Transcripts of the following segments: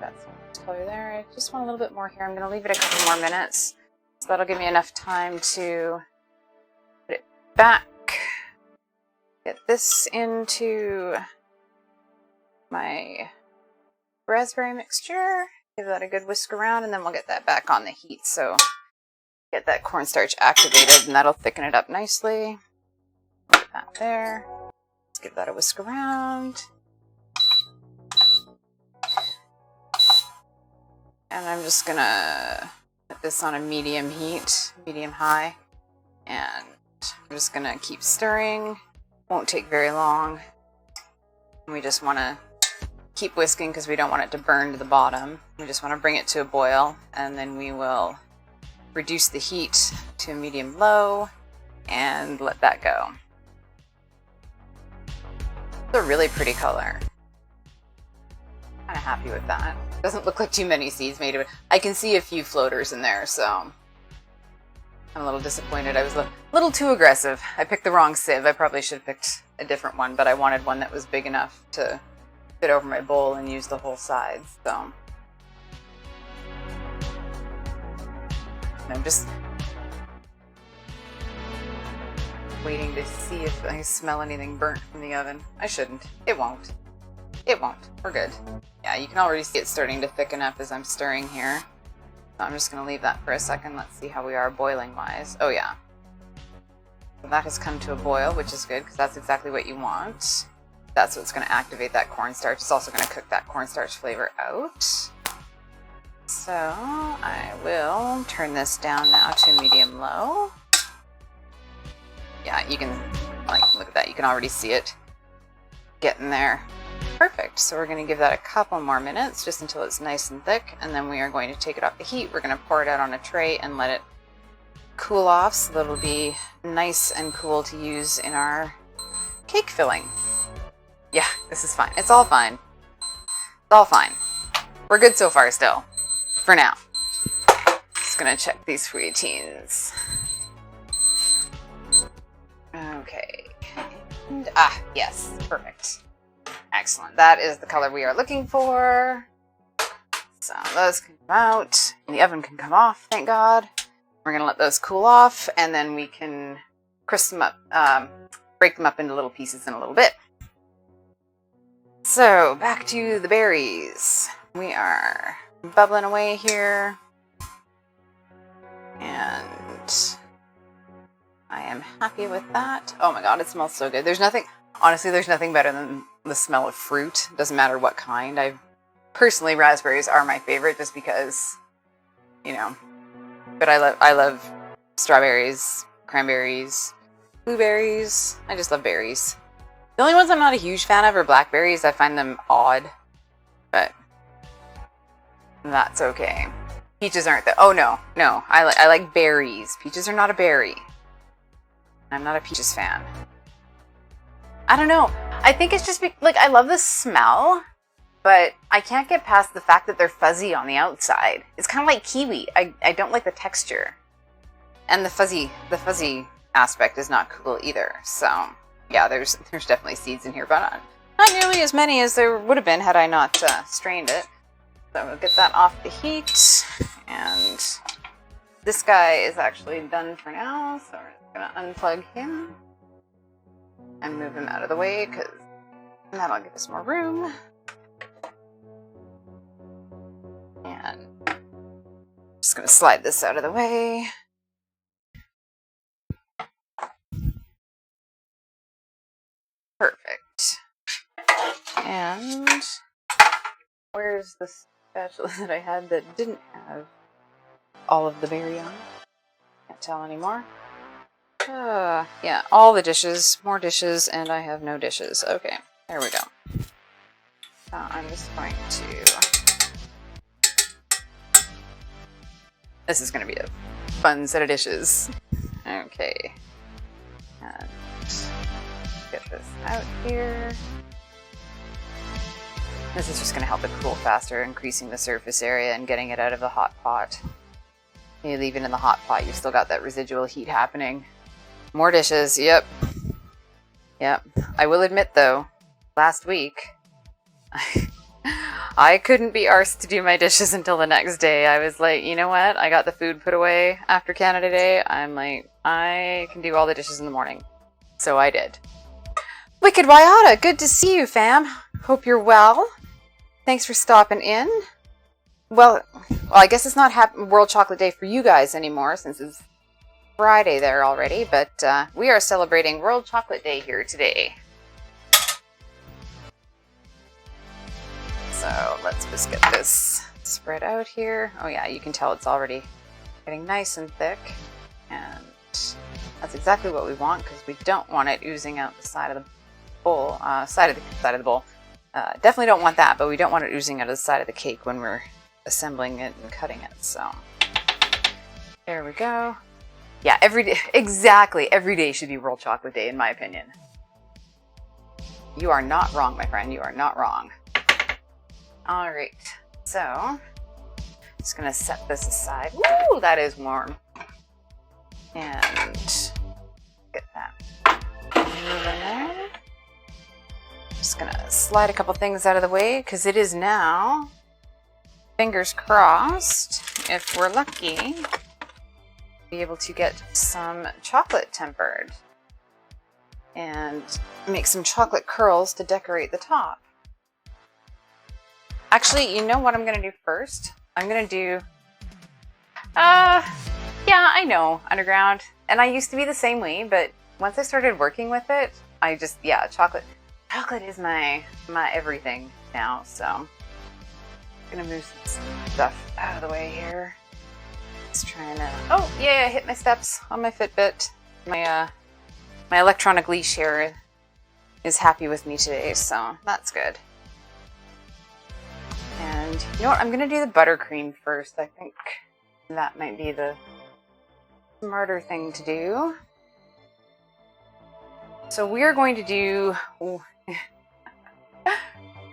That's color there. I just want a little bit more here. I'm going to leave it a couple more minutes. So that'll give me enough time to put it back. Get this into my raspberry mixture. Give that a good whisk around, and then we'll get that back on the heat. So get that cornstarch activated, and that'll thicken it up nicely. Put that there. Let's give that a whisk around. And I'm just gonna put this on a medium heat, medium high, and I'm just gonna keep stirring. Won't take very long. We just want to keep whisking because we don't want it to burn to the bottom. We just want to bring it to a boil, and then we will reduce the heat to a medium low and let that go. It's a really pretty color. Kind of happy with that. Doesn't look like too many seeds made of it. I can see a few floaters in there, so I'm a little disappointed. I was a little too aggressive. I picked the wrong sieve. I probably should have picked a different one, but I wanted one that was big enough to fit over my bowl and use the whole sides. So I'm just waiting to see if I smell anything burnt from the oven. I shouldn't. It won't. It won't. We're good. Yeah, you can already see it starting to thicken up as I'm stirring here. So I'm just going to leave that for a second. Let's see how we are boiling wise. Oh yeah. So that has come to a boil, which is good because that's exactly what you want. That's what's going to activate that cornstarch. It's also going to cook that cornstarch flavor out. So I will turn this down now to medium low. Yeah, you can look at that. You can already see it getting there. Perfect. So we're going to give that a couple more minutes just until it's nice and thick, and then we are going to take it off the heat. We're going to pour it out on a tray and let it cool off so that it'll be nice and cool to use in our cake filling. Yeah, this is fine. It's all fine. It's all fine. We're good so far still. For now. Just going to check these fouilletines. Okay. And, yes. Perfect. Excellent. That is the color we are looking for. So those can come out. And the oven can come off, thank God. We're going to let those cool off, and then we can crisp them up, break them up into little pieces in a little bit. So back to the berries. We are bubbling away here. And I am happy with that. Oh my God, it smells so good. Honestly, there's nothing better than the smell of fruit. Doesn't matter what kind. Personally, raspberries are my favorite just because, but I love strawberries, cranberries, blueberries. I just love berries. The only ones I'm not a huge fan of are blackberries. I find them odd, but that's okay. Peaches aren't oh no. I like berries. Peaches are not a berry. I'm not a peaches fan. I don't know. I think it's just I love the smell, but I can't get past the fact that they're fuzzy on the outside. It's kind of like kiwi. I don't like the texture, and the fuzzy aspect is not cool either. So yeah, there's definitely seeds in here, but not nearly as many as there would have been had I not strained it. So we'll get that off the heat, and this guy is actually done for now. So we're just gonna unplug him and move him out of the way, because that'll give us more room. And just going to slide this out of the way. Perfect. And where's the spatula that I had that didn't have all of the berry on it? Can't tell anymore. Yeah, all the dishes, more dishes, and I have no dishes. Okay, there we go. So I'm just going to... This is going to be a fun set of dishes. Okay. And get this out here. This is just going to help it cool faster, increasing the surface area and getting it out of the hot pot. You leave it in the hot pot, you've still got that residual heat happening. More dishes, yep. Yep. I will admit though, last week, I couldn't be arsed to do my dishes until the next day. I was like, you know what? I got the food put away after Canada Day. I'm like, I can do all the dishes in the morning. So I did. Wicked Wyata, good to see you, fam. Hope you're well. Thanks for stopping in. Well, I guess it's not World Chocolate Day for you guys anymore since it's Friday there already, but we are celebrating World Chocolate Day here today. So let's just get this spread out here. Oh yeah, you can tell it's already getting nice and thick. And that's exactly what we want because we don't want it oozing out the side of the bowl. Side of the bowl. Definitely don't want that, but we don't want it oozing out of the side of the cake when we're assembling it and cutting it. So there we go. Yeah, every day, exactly. Every day should be World Chocolate Day, in my opinion. You are not wrong, my friend. You are not wrong. All right, so just gonna set this aside. Woo, that is warm. And get that moving there. Just gonna slide a couple things out of the way because it is now, fingers crossed, if we're lucky, be able to get some chocolate tempered and make some chocolate curls to decorate the top. Actually, you know what I'm going to do first? I'm going to do, yeah, I know, Underground. And I used to be the same way, but once I started working with it, I just, yeah, chocolate is my everything now, so I'm going to move some stuff out of the way here. Just trying to, oh, yeah, hit my steps on my Fitbit. My electronic leash here is happy with me today, so that's good. And you know what? I'm going to do the buttercream first. I think that might be the smarter thing to do. So we are going to do...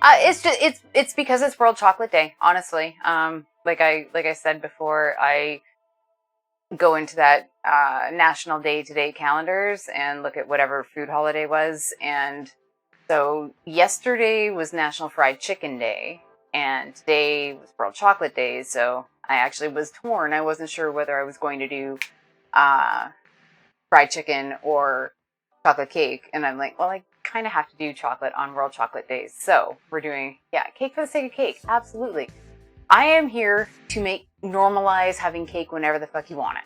it's because it's World Chocolate Day, honestly. Like I said before, I go into that National Day-to-Day calendars and look at whatever food holiday was. And so yesterday was National Fried Chicken Day. And today was World Chocolate Day, so I actually was torn. I wasn't sure whether I was going to do fried chicken or chocolate cake. And I'm like, well, I kind of have to do chocolate on World Chocolate Days. So we're doing, yeah, cake for the sake of cake. Absolutely. I am here to normalize having cake whenever the fuck you want it.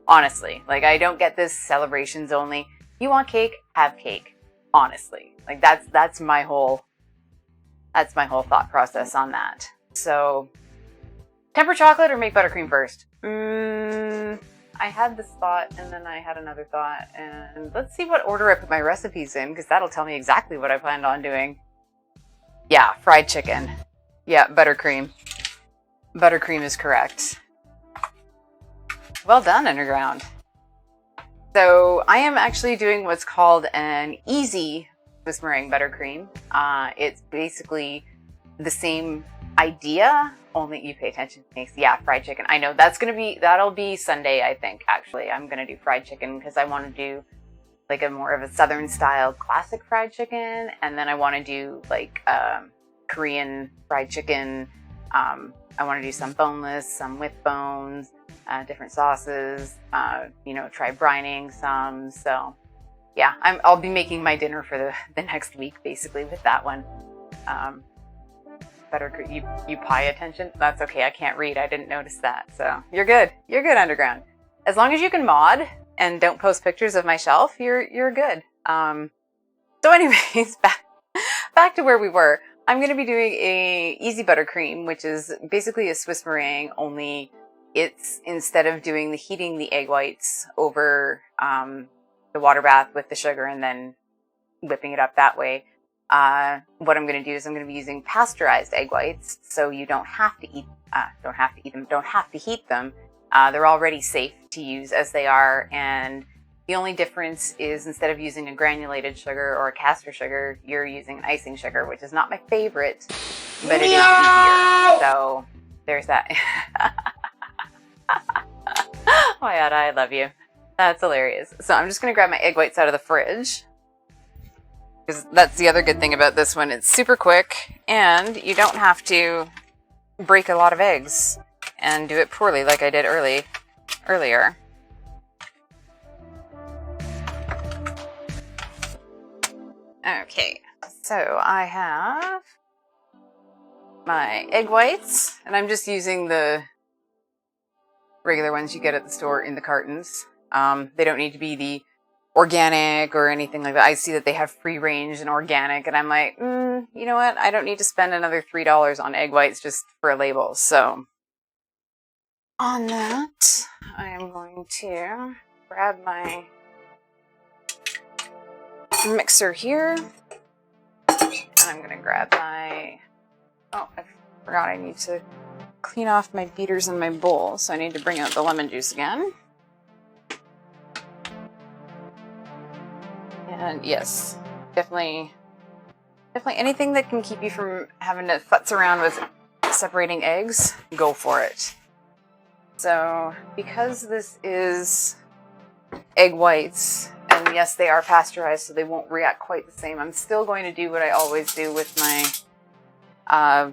Honestly. Like, I don't get this celebrations only. You want cake? Have cake. Honestly. Like, that's my whole thought process on that. So, temper chocolate or make buttercream first? I had this thought and then I had another thought, and let's see what order I put my recipes in because that'll tell me exactly what I planned on doing. Yeah, fried chicken. Yeah, buttercream. Buttercream is correct. Well done, Underground. So I am actually doing what's called an easy Swiss meringue buttercream. It's basically the same idea, only you pay attention to me. Yeah, fried chicken. I know that'll be Sunday, I think, actually. I'm going to do fried chicken because I want to do like a more of a Southern style classic fried chicken. And then I want to do like Korean fried chicken. I want to do some boneless, some with bones, different sauces, try brining some. So yeah, I'll be making my dinner for the next week, basically, with that one. You pie attention? That's okay. I can't read. I didn't notice that. So you're good. You're good, Underground. As long as you can mod and don't post pictures of my shelf, you're good. So anyways, back to where we were. I'm going to be doing a easy buttercream, which is basically a Swiss meringue, only it's instead of heating the egg whites over the water bath with the sugar and then whipping it up that way. What I'm going to do is I'm going to be using pasteurized egg whites, so you don't have to heat them. They're already safe to use as they are, and the only difference is instead of using a granulated sugar or a caster sugar, you're using an icing sugar, which is not my favorite, but it is easier. So there's that. Wyata, I love you. That's hilarious. So I'm just going to grab my egg whites out of the fridge. Because that's the other good thing about this one. It's super quick, and you don't have to break a lot of eggs and do it poorly like I did earlier. Okay, so I have my egg whites, and I'm just using the regular ones you get at the store in the cartons. They don't need to be the organic or anything like that. I see that they have free range and organic, and I'm like, you know what? I don't need to spend another $3 on egg whites just for a label. So on that, I am going to grab my mixer here, and I'm going to grab my, oh, I forgot I need to clean off my beaters in my bowl, so I need to bring out the lemon juice again. And yes, definitely anything that can keep you from having to futz around with separating eggs, go for it. So, because this is egg whites, and yes, they are pasteurized, so they won't react quite the same, I'm still going to do what I always do with my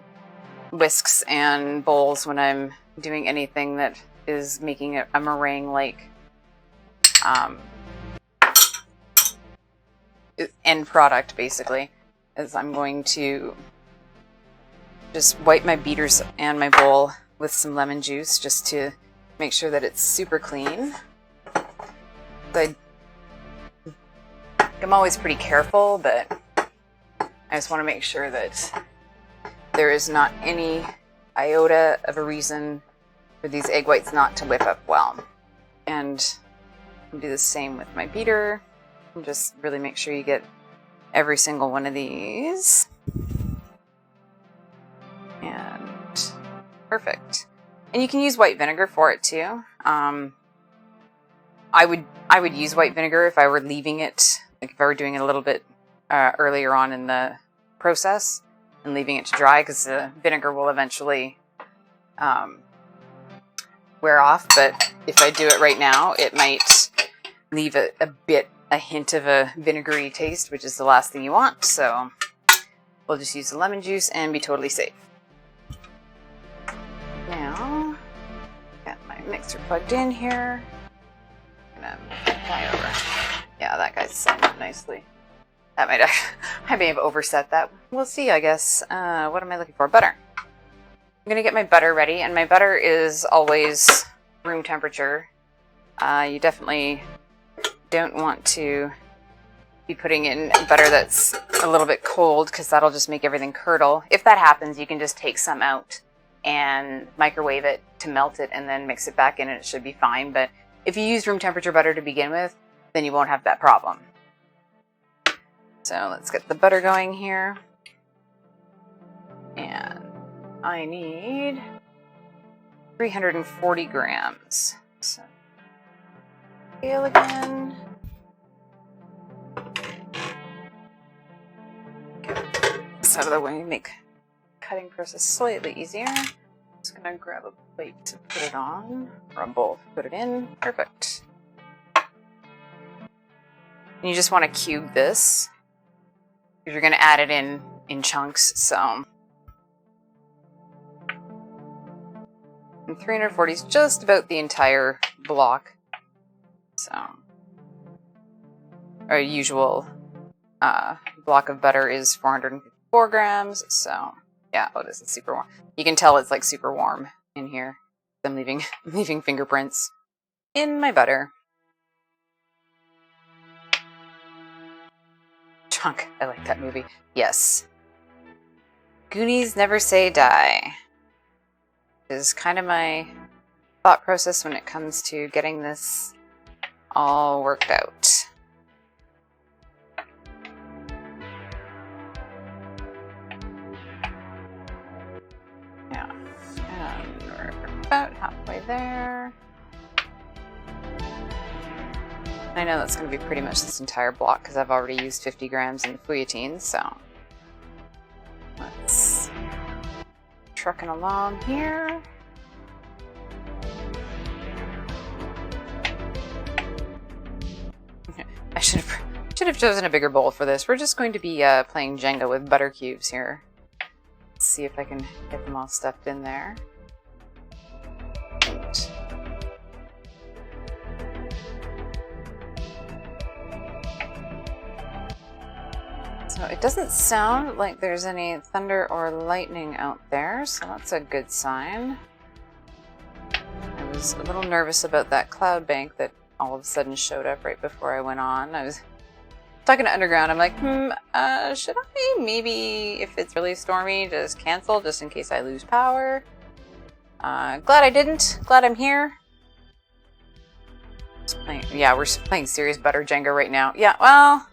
whisks and bowls when I'm doing anything that is making a meringue-like end product, basically. Is I'm going to just wipe my beaters and my bowl with some lemon juice just to make sure that it's super clean. I'm always pretty careful, but I just want to make sure that there is not any iota of a reason for these egg whites not to whip up well. And I'll do the same with my beater. And just really make sure you get every single one of these. And perfect. And you can use white vinegar for it too. I would use white vinegar if I were leaving it, like if I were doing it a little bit earlier on in the process and leaving it to dry, because the vinegar will eventually wear off. But if I do it right now, it might leave a hint of a vinegary taste, which is the last thing you want. So we'll just use the lemon juice and be totally safe. Now, got my mixer plugged in here. I'm gonna move that guy over. Yeah, that guy's set up nicely. That might I may have overset that. We'll see, I guess. What am I looking for? Butter. I'm gonna get my butter ready, and my butter is always room temperature. You definitely don't want to be putting in butter that's a little bit cold, because that'll just make everything curdle. If that happens, you can just take some out and microwave it to melt it and then mix it back in, and it should be fine. But if you use room temperature butter to begin with, then you won't have that problem. So let's get the butter going here. And I need 340 grams. So scale again. Get this out of the way, make cutting process slightly easier. Just gonna grab a plate to put it on, or a bowl to put it in. Perfect. And you just want to cube this, because you're gonna add it in chunks. So, and 340 is just about the entire block. So, our usual block of butter is 454 grams. So, yeah, oh, this is super warm. You can tell it's like super warm in here. I'm leaving fingerprints in my butter. Chunk. I like that movie. Yes. Goonies never say die. Is kind of my thought process when it comes to getting this all worked out. Yeah. And we're about halfway there. I know that's going to be pretty much this entire block, because I've already used 50 grams in the fouilletine, so let's trucking along here. I should should have chosen a bigger bowl for this. We're just going to be playing Jenga with butter cubes here. Let's see if I can get them all stuffed in there. Right. So it doesn't sound like there's any thunder or lightning out there, so that's a good sign. I was a little nervous about that cloud bank that all of a sudden showed up right before I went on. I was talking to Underground, I'm like, should I maybe, if it's really stormy, just cancel just in case I lose power? Glad I didn't. Glad I'm here. Yeah, we're playing serious butter Jenga right now. Yeah, well,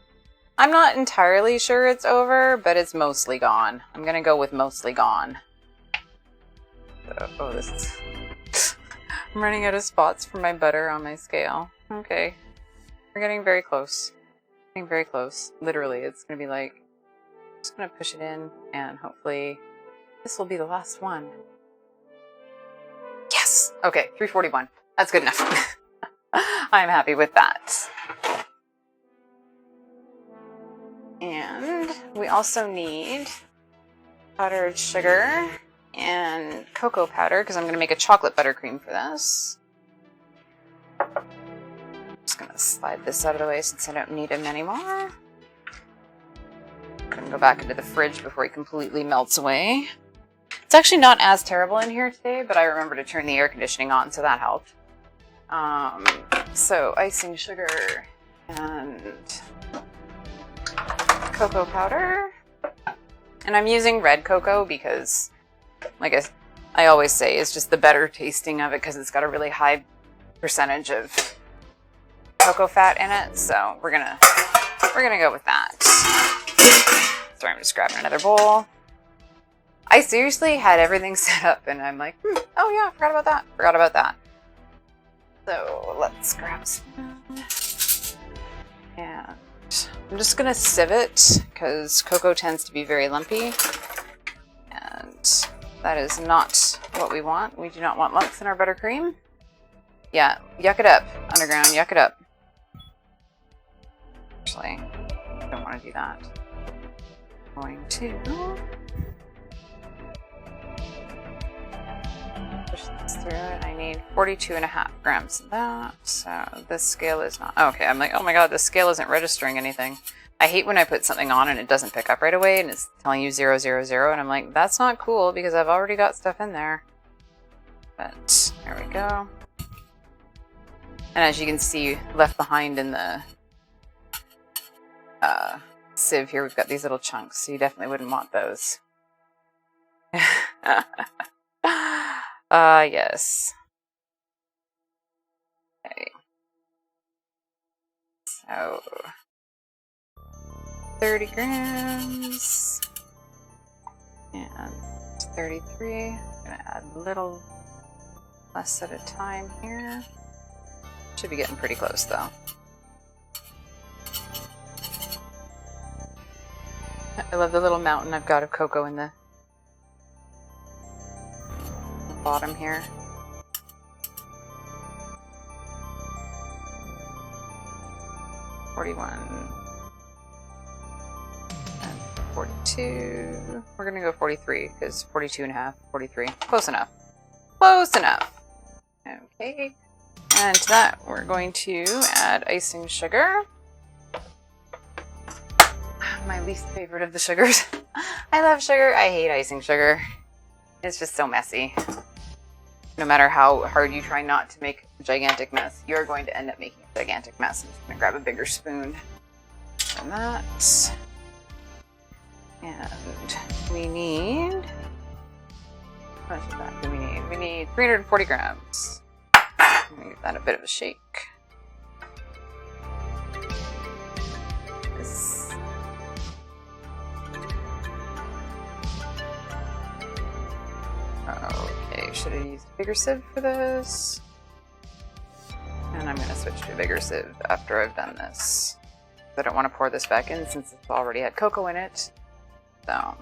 I'm not entirely sure it's over, but it's mostly gone. I'm gonna go with mostly gone. Oh, this is... I'm running out of spots for my butter on my scale. Okay. We're getting very close. Getting very close. Literally, it's gonna be like... I'm just gonna push it in, and hopefully this will be the last one. Yes! Okay, 341. That's good enough. I'm happy with that. And we also need powdered sugar and cocoa powder because I'm going to make a chocolate buttercream for this. I'm just going to slide this out of the way since I don't need him anymore. I'm going to go back into the fridge before he completely melts away. It's actually not as terrible in here today, but I remember to turn the air conditioning on, so that helped. So icing sugar and cocoa powder, and I'm using red cocoa because, like I always say, it's just the better tasting of it because it's got a really high percentage of cocoa fat in it. So we're gonna go with that. Sorry, I'm just grabbing another bowl. I seriously had everything set up, and I'm like, oh yeah, forgot about that. Forgot about that. So let's grab some, and I'm just going to sieve it because cocoa tends to be very lumpy, and that is not what we want. We do not want lumps in our buttercream. Yeah, yuck it up, Underground, yuck it up. Actually, I don't want to do that. I'm going to push this through, and I need 42.5 grams of that. So this scale is not... Okay, I'm like, oh my god, this scale isn't registering anything. I hate when I put something on and it doesn't pick up right away and it's telling you 000, and I'm like, that's not cool because I've already got stuff in there. But there we go. And as you can see, left behind in the sieve here, we've got these little chunks, so you definitely wouldn't want those. Yes. Okay. So 30 grams and 33. I'm gonna add a little less at a time here. Should be getting pretty close though. I love the little mountain I've got of cocoa in the bottom here. $41 and 42. We're gonna go 43 because 42.5, 43. Close enough. Close enough. Okay. And to that, we're going to add icing sugar. My least favorite of the sugars. I love sugar. I hate icing sugar. It's just so messy. No matter how hard you try not to make a gigantic mess, you're going to end up making a gigantic mess. I'm just going to grab a bigger spoon than that. And we need... How much of that do we need? We need 340 grams. I'm going to give that a bit of a shake. Okay, should have used a bigger sieve for this. And I'm going to switch to a bigger sieve after I've done this. I don't want to pour this back in since it's already had cocoa in it. So,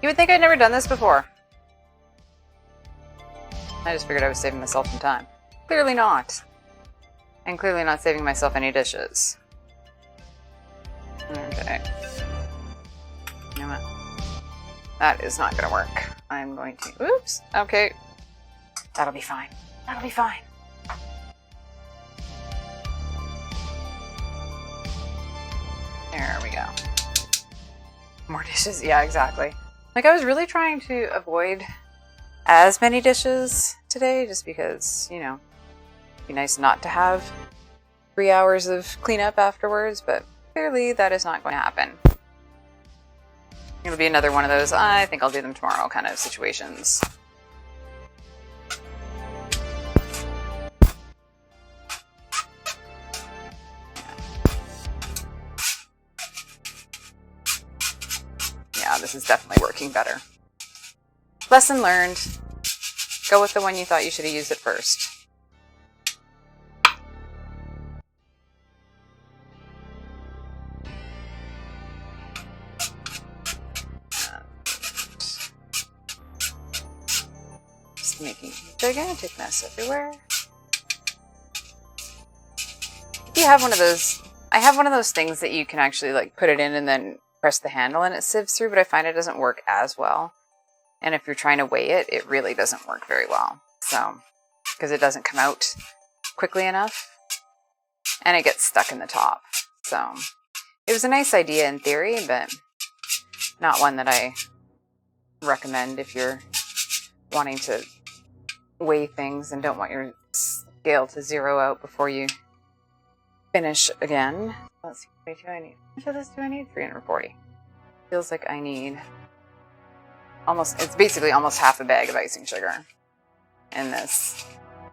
you would think I'd never done this before. I just figured I was saving myself some time. Clearly not. And clearly not saving myself any dishes. Okay. You know what? That is not going to work. I'm going to... Oops. Okay. That'll be fine. That'll be fine. There we go. More dishes. Yeah, exactly. Like, I was really trying to avoid as many dishes today just because, you know, it'd be nice not to have 3 hours of cleanup afterwards, but clearly that is not going to happen. It'll be another one of those, I think I'll do them tomorrow kind of situations. Yeah, this is definitely working better. Lesson learned. Go with the one you thought you should have used at first. Just making a gigantic mess everywhere. If you have one of those, I have one of those things that you can actually like put it in and then press the handle and it sieves through, but I find it doesn't work as well. And if you're trying to weigh it, it really doesn't work very well. So, because it doesn't come out quickly enough and it gets stuck in the top. So, it was a nice idea in theory, but not one that I recommend if you're wanting to weigh things and don't want your scale to zero out before you finish again. Let's see, what do I need? How much of this do I need? 340. Feels like I need almost, it's basically almost half a bag of icing sugar in this.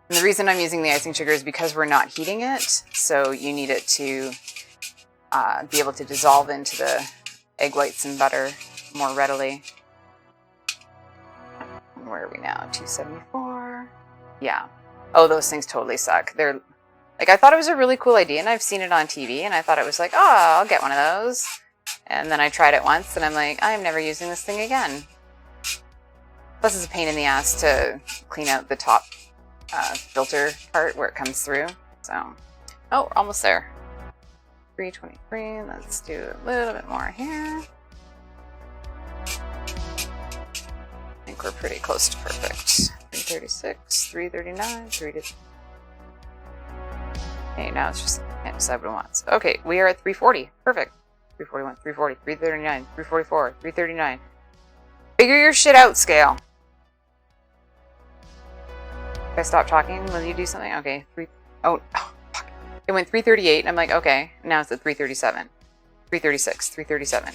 And the reason I'm using the icing sugar is because we're not heating it, so you need it to be able to dissolve into the egg whites and butter more readily. Where are we now? 274. Yeah. Oh, those things totally suck. They're like, I thought it was a really cool idea, and I've seen it on TV, and I thought it was like, oh, I'll get one of those. And then I tried it once, and I'm like, I'm never using this thing again. Plus, it's a pain in the ass to clean out the top filter part where it comes through. So, oh, we're almost there. 323. Let's do a little bit more here. I think we're pretty close to perfect. 336, 339, 3... Okay, now it's just can't decide what it wants. Okay, we are at 340. Perfect. 341, 340, 339, 344, 339. Figure your shit out, scale. If I stop talking, will you do something? Okay, oh, fuck. It went 338, and I'm like, okay. Now it's at 337. 336, 337.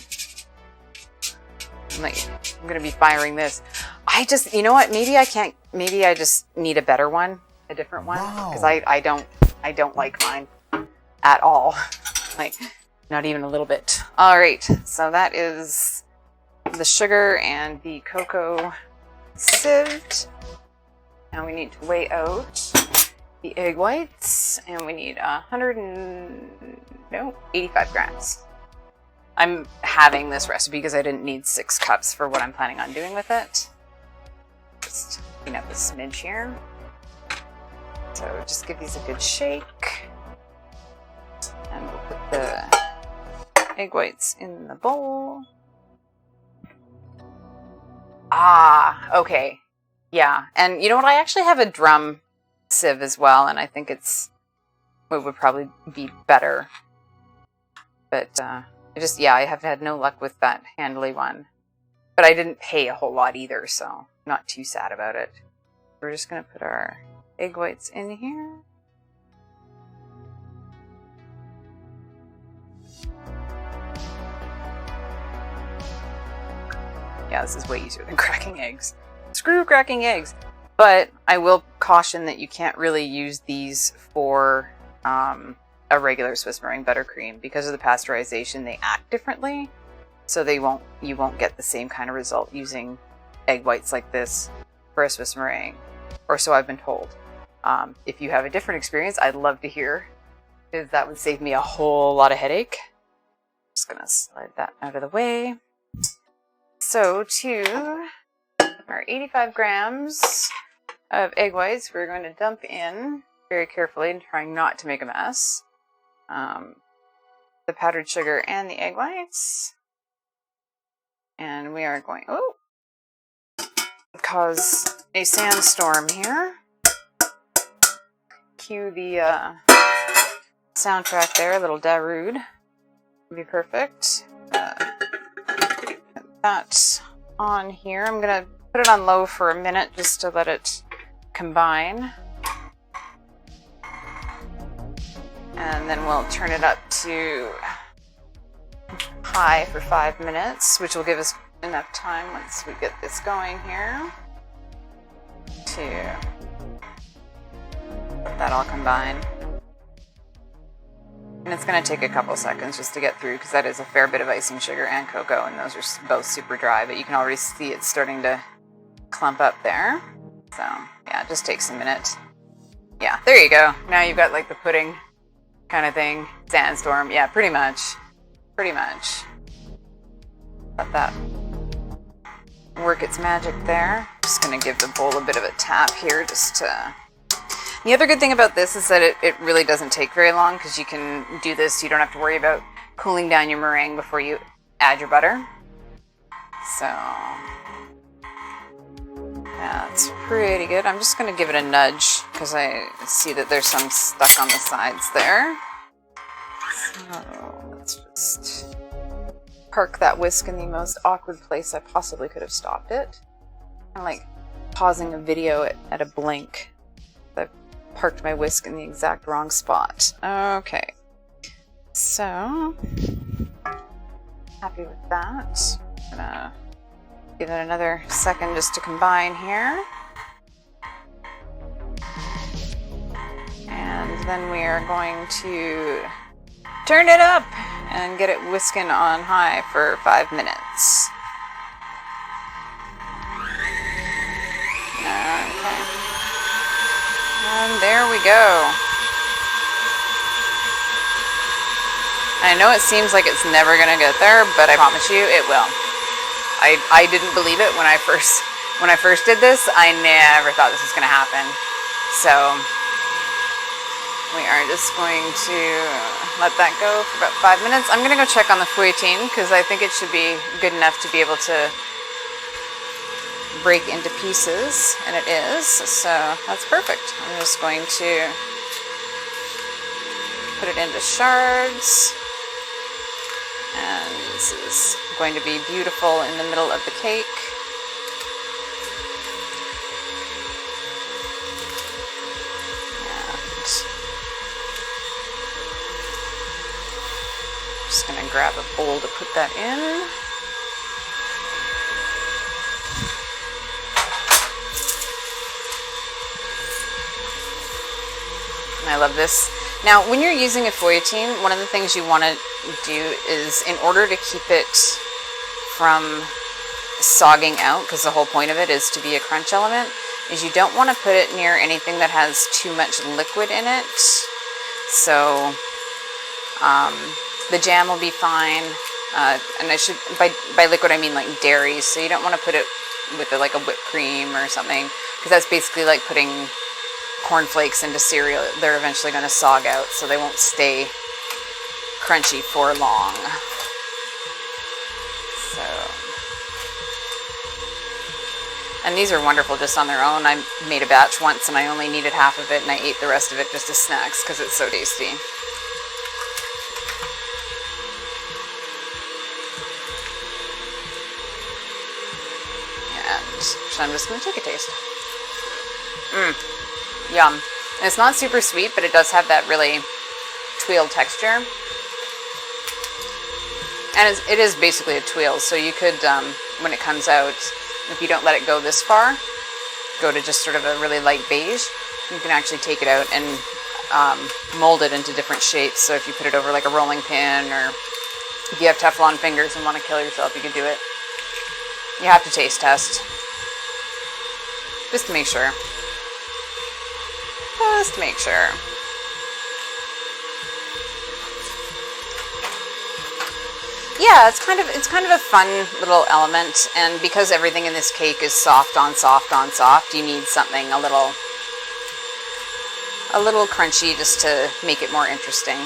I'm like, I'm gonna be firing this. I just, you know what? Maybe I can't, maybe I just need a better one, a different one. Because I don't like mine at all. Like, not even a little bit. All right, so that is the sugar and the cocoa sieved. Now we need to weigh out the egg whites, and we need 85 grams. I'm having this recipe because I didn't need 6 cups for what I'm planning on doing with it. Just clean up a smidge here. So just give these a good shake. And we'll put the egg whites in the bowl. Ah, okay. Yeah, and you know what? I actually have a drum sieve as well, and I think it would probably be better. But I have had no luck with that handly one. But I didn't pay a whole lot either, so not too sad about it. We're just going to put our egg whites in here. Yeah, this is way easier than cracking eggs. Screw cracking eggs! But I will caution that you can't really use these for a regular Swiss meringue buttercream. Because of the pasteurization, they act differently. So you won't get the same kind of result using egg whites like this for a Swiss meringue. Or so I've been told. If you have a different experience, I'd love to hear, because that would save me a whole lot of headache. Just gonna slide that out of the way. So to our 85 grams of egg whites, we're going to dump in very carefully and trying not to make a mess. the powdered sugar and the egg whites. And we are going, oh, cause a sandstorm here. Cue the soundtrack there, a little Darude. Would be perfect. Put that on here. I'm gonna put it on low for a minute just to let it combine. And then we'll turn it up to high for 5 minutes, which will give us enough time once we get this going here to let that all combine. And it's going to take a couple seconds just to get through because that is a fair bit of icing sugar and cocoa, and those are both super dry, but you can already see it's starting to clump up there. So yeah, it just takes a minute. Yeah, there you go. Now you've got like the pudding kind of thing. Sandstorm. Yeah, pretty much. Pretty much. Let that work its magic there. Just going to give the bowl a bit of a tap here just to... The other good thing about this is that it really doesn't take very long because you can do this. You don't have to worry about cooling down your meringue before you add your butter. So, yeah, it's pretty good. I'm just going to give it a nudge because I see that there's some stuck on the sides there. So, let's just park that whisk in the most awkward place I possibly could have stopped it. I'm like pausing a video at a blink. I've parked my whisk in the exact wrong spot. Okay, so happy with that. I'm gonna give it another second just to combine here. And then we are going to turn it up and get it whisking on high for 5 minutes. Okay. And there we go. I know it seems like it's never gonna get there, but I promise you it will. I didn't believe it when I first did this. I never thought this was gonna happen. So we are just going to let that go for about 5 minutes. I'm gonna go check on the fouettine because I think it should be good enough to be able to break into pieces, and it is, so that's perfect. I'm just going to put it into shards, and this is going to be beautiful in the middle of the cake. And I'm just going to grab a bowl to put that in. I love this. Now, when you're using a fouettine, one of the things you want to do is, in order to keep it from sogging out, because the whole point of it is to be a crunch element, is you don't want to put it near anything that has too much liquid in it. So the jam will be fine. And I should, by liquid I mean like dairy, so you don't want to put it with like a whipped cream or something, because that's basically like putting cornflakes into cereal. They're eventually going to sog out, so they won't stay crunchy for long. So, and these are wonderful just on their own. I made a batch once and I only needed half of it, and I ate the rest of it just as snacks because it's so tasty. And so I'm just going to take a taste. Yum. And it's not super sweet, but it does have that really tuile texture. And it is basically a tuile, so you could, when it comes out, if you don't let it go this far, go to just sort of a really light beige, you can actually take it out and mold it into different shapes. So if you put it over like a rolling pin, or if you have Teflon fingers and want to kill yourself, you can do it. You have to taste test. Just to make sure. Just to make sure. Yeah, it's kind of a fun little element, and because everything in this cake is soft on soft on soft, you need something a little crunchy just to make it more interesting.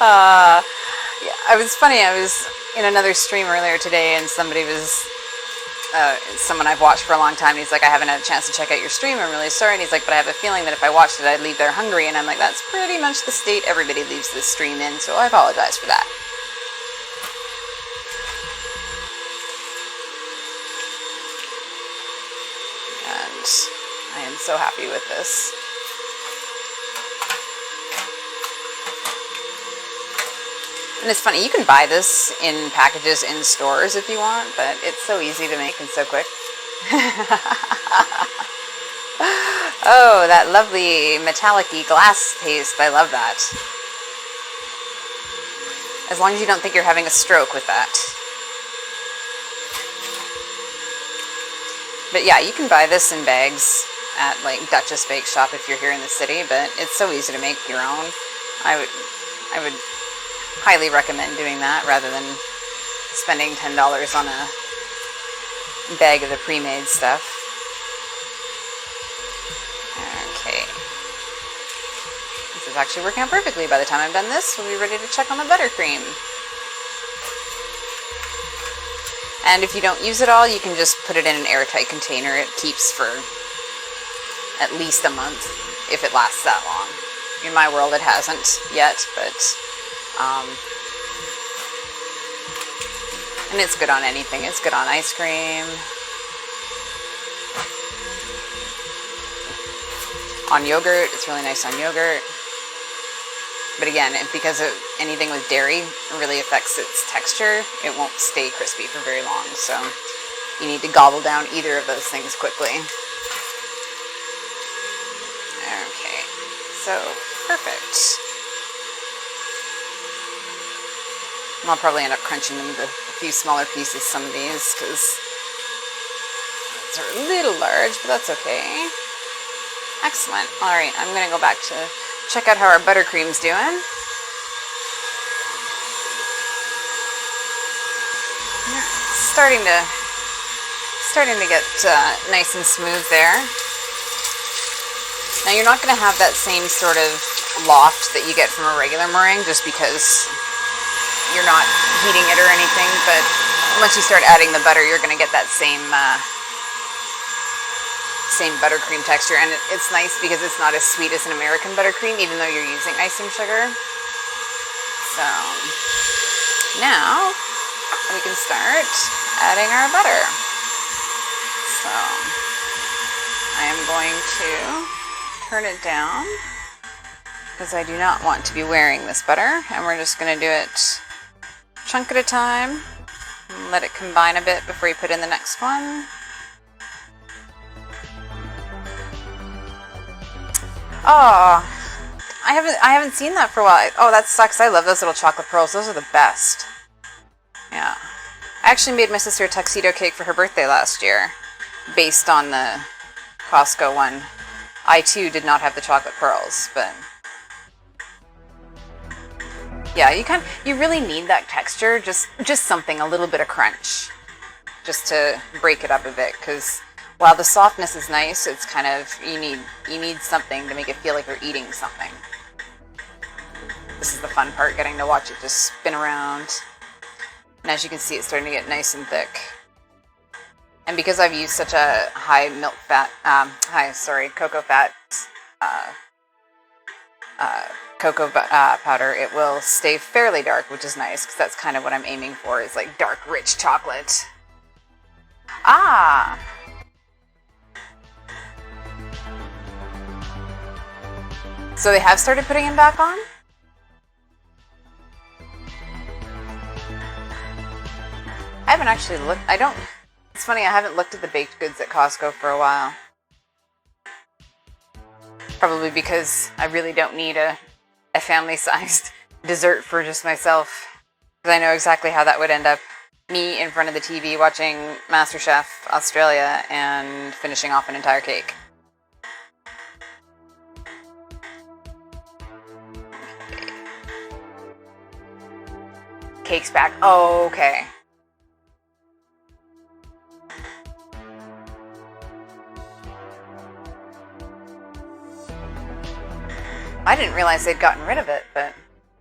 Yeah, it was funny. I was in another stream earlier today, and somebody was someone I've watched for a long time. And he's like, I haven't had a chance to check out your stream. I'm really sorry. And he's like, but I have a feeling that if I watched it, I'd leave there hungry. And I'm like, that's pretty much the state everybody leaves this stream in. So I apologize for that. And I am so happy with this. And it's funny, you can buy this in packages in stores if you want, but it's so easy to make and so quick. Oh, that lovely metallic-y glass paste. I love that. As long as you don't think you're having a stroke with that. But yeah, you can buy this in bags at like Duchess Bake Shop if you're here in the city, but it's so easy to make your own. I would highly recommend doing that rather than spending $10 on a bag of the pre-made stuff. Okay. This is actually working out perfectly. By the time I've done this, we'll be ready to check on the buttercream. And if you don't use it all, you can just put it in an airtight container. It keeps for at least a month, if it lasts that long. In my world, it hasn't yet, but and it's good on anything. It's good on ice cream, on yogurt. It's really nice on yogurt. But again, because of anything with dairy really affects its texture, it won't stay crispy for very long. So you need to gobble down either of those things quickly. Okay, so perfect. I'll probably end up crunching them into a few smaller pieces, some of these, because they're a little large, but that's okay. Excellent. All right, I'm going to go back to check out how our buttercream's doing. Starting to get nice and smooth there. Now you're not going to have that same sort of loft that you get from a regular meringue, just because you're not heating it or anything, but once you start adding the butter, you're going to get that same buttercream texture, and it's nice because it's not as sweet as an American buttercream, even though you're using icing sugar. So now we can start adding our butter. So I am going to turn it down because I do not want to be wearing this butter, and we're just going to do it chunk at a time. Let it combine a bit before you put in the next one. Oh, I haven't seen that for a while. Oh, that sucks. I love those little chocolate pearls. Those are the best. Yeah. I actually made my sister a tuxedo cake for her birthday last year, based on the Costco one. I too did not have the chocolate pearls, but yeah, you really need that texture, just something, a little bit of crunch, just to break it up a bit, because while the softness is nice, it's kind of, you need something to make it feel like you're eating something. This is the fun part, getting to watch it just spin around. And as you can see, it's starting to get nice and thick. And because I've used such a high cocoa fat cocoa powder, it will stay fairly dark, which is nice, because that's kind of what I'm aiming for, is like dark, rich chocolate. Ah! So they have started putting him back on? I haven't actually looked, it's funny, I haven't looked at the baked goods at Costco for a while. Probably because I really don't need a family-sized dessert for just myself. Because I know exactly how that would end up. Me in front of the TV watching MasterChef Australia and finishing off an entire cake. Cake's back. Oh, okay. I didn't realize they'd gotten rid of it, but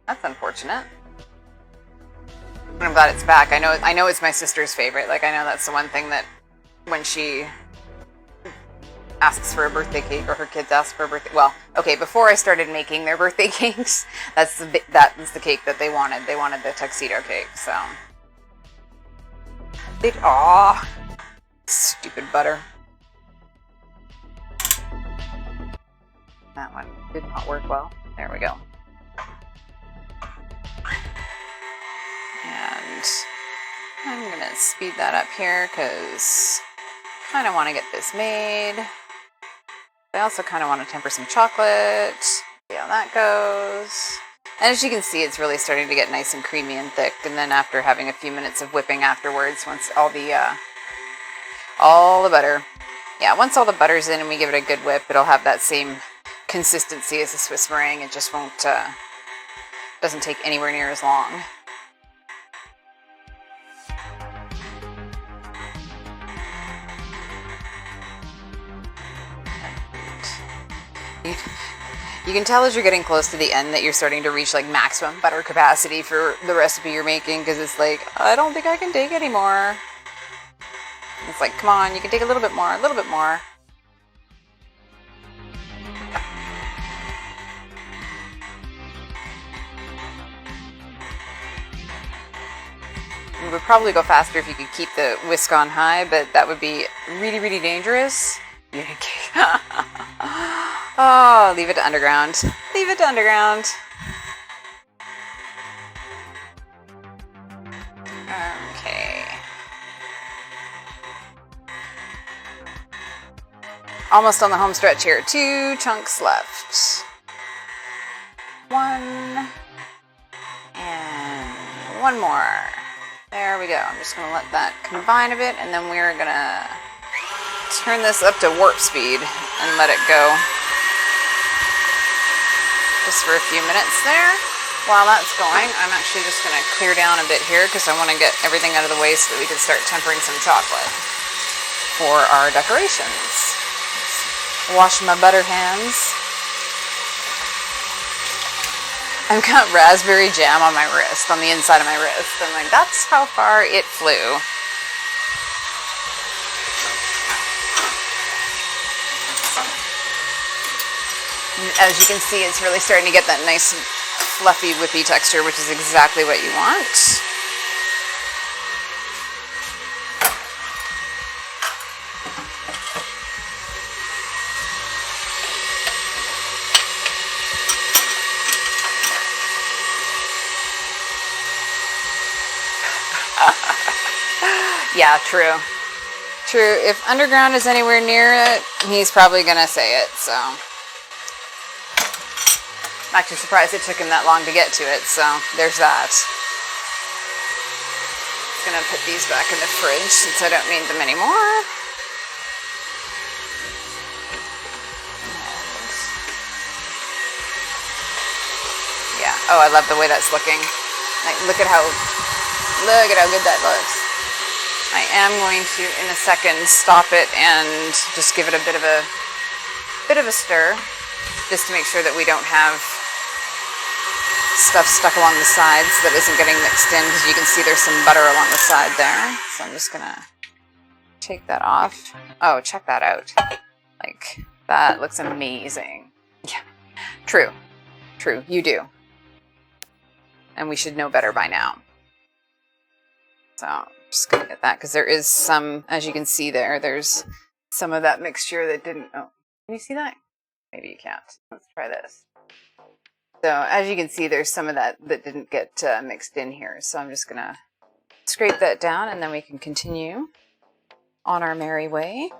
that's unfortunate. I'm glad it's back. I know it's my sister's favorite. Like, I know that's the one thing that when she asks for a birthday cake, or her kids ask for a birthday... Well, okay, before I started making their birthday cakes, that was the cake that they wanted. They wanted the tuxedo cake, so... Aw! Stupid butter. That one did not work well. There we go. And I'm going to speed that up here because I kind of want to get this made. I also kind of want to temper some chocolate. See how that goes. And as you can see, it's really starting to get nice and creamy and thick. And then after having a few minutes of whipping afterwards, once all the butter, once all the butter's in and we give it a good whip, it'll have that same consistency as the Swiss meringue. It just won't, doesn't take anywhere near as long. You can tell as you're getting close to the end that you're starting to reach like maximum butter capacity for the recipe you're making, because it's like, I don't think I can take any more. It's like, come on, you can take a little bit more, a little bit more. It would probably go faster if you could keep the whisk on high, but that would be really, really dangerous. Oh, leave it to underground. Leave it to underground. Okay. Almost on the home stretch here. 2 chunks left. 1. And 1 more. There we go. I'm just going to let that combine a bit, and then we're going to turn this up to warp speed and let it go. Just for a few minutes there. While that's going, I'm actually just going to clear down a bit here because I want to get everything out of the way so that we can start tempering some chocolate for our decorations. Wash my butter hands. I've got raspberry jam on my wrist, on the inside of my wrist. I'm like, that's how far it flew. As you can see, it's really starting to get that nice fluffy whippy texture, which is exactly what you want. Yeah, true. True. If Underground is anywhere near it, he's probably going to say it, so... I'm actually surprised it took him that long to get to it, so there's that. I'm gonna put these back in the fridge since I don't need them anymore. Yeah. Oh, I love the way that's looking. Like, look at how good that looks. I am going to, in a second, stop it and just give it a bit of a stir, just to make sure that we don't have stuff stuck along the sides that isn't getting mixed in, because you can see there's some butter along the side there. So I'm just gonna take that off. Oh, check that out. Like, that looks amazing. Yeah, true, you do. And we should know better by now. So I'm just gonna get that, because there is some, as you can see there's some of that mixture that didn't, oh, can you see that? Maybe you can't. Let's try this. So as you can see, there's some of that didn't get mixed in here. So I'm just going to scrape that down, and then we can continue on our merry way.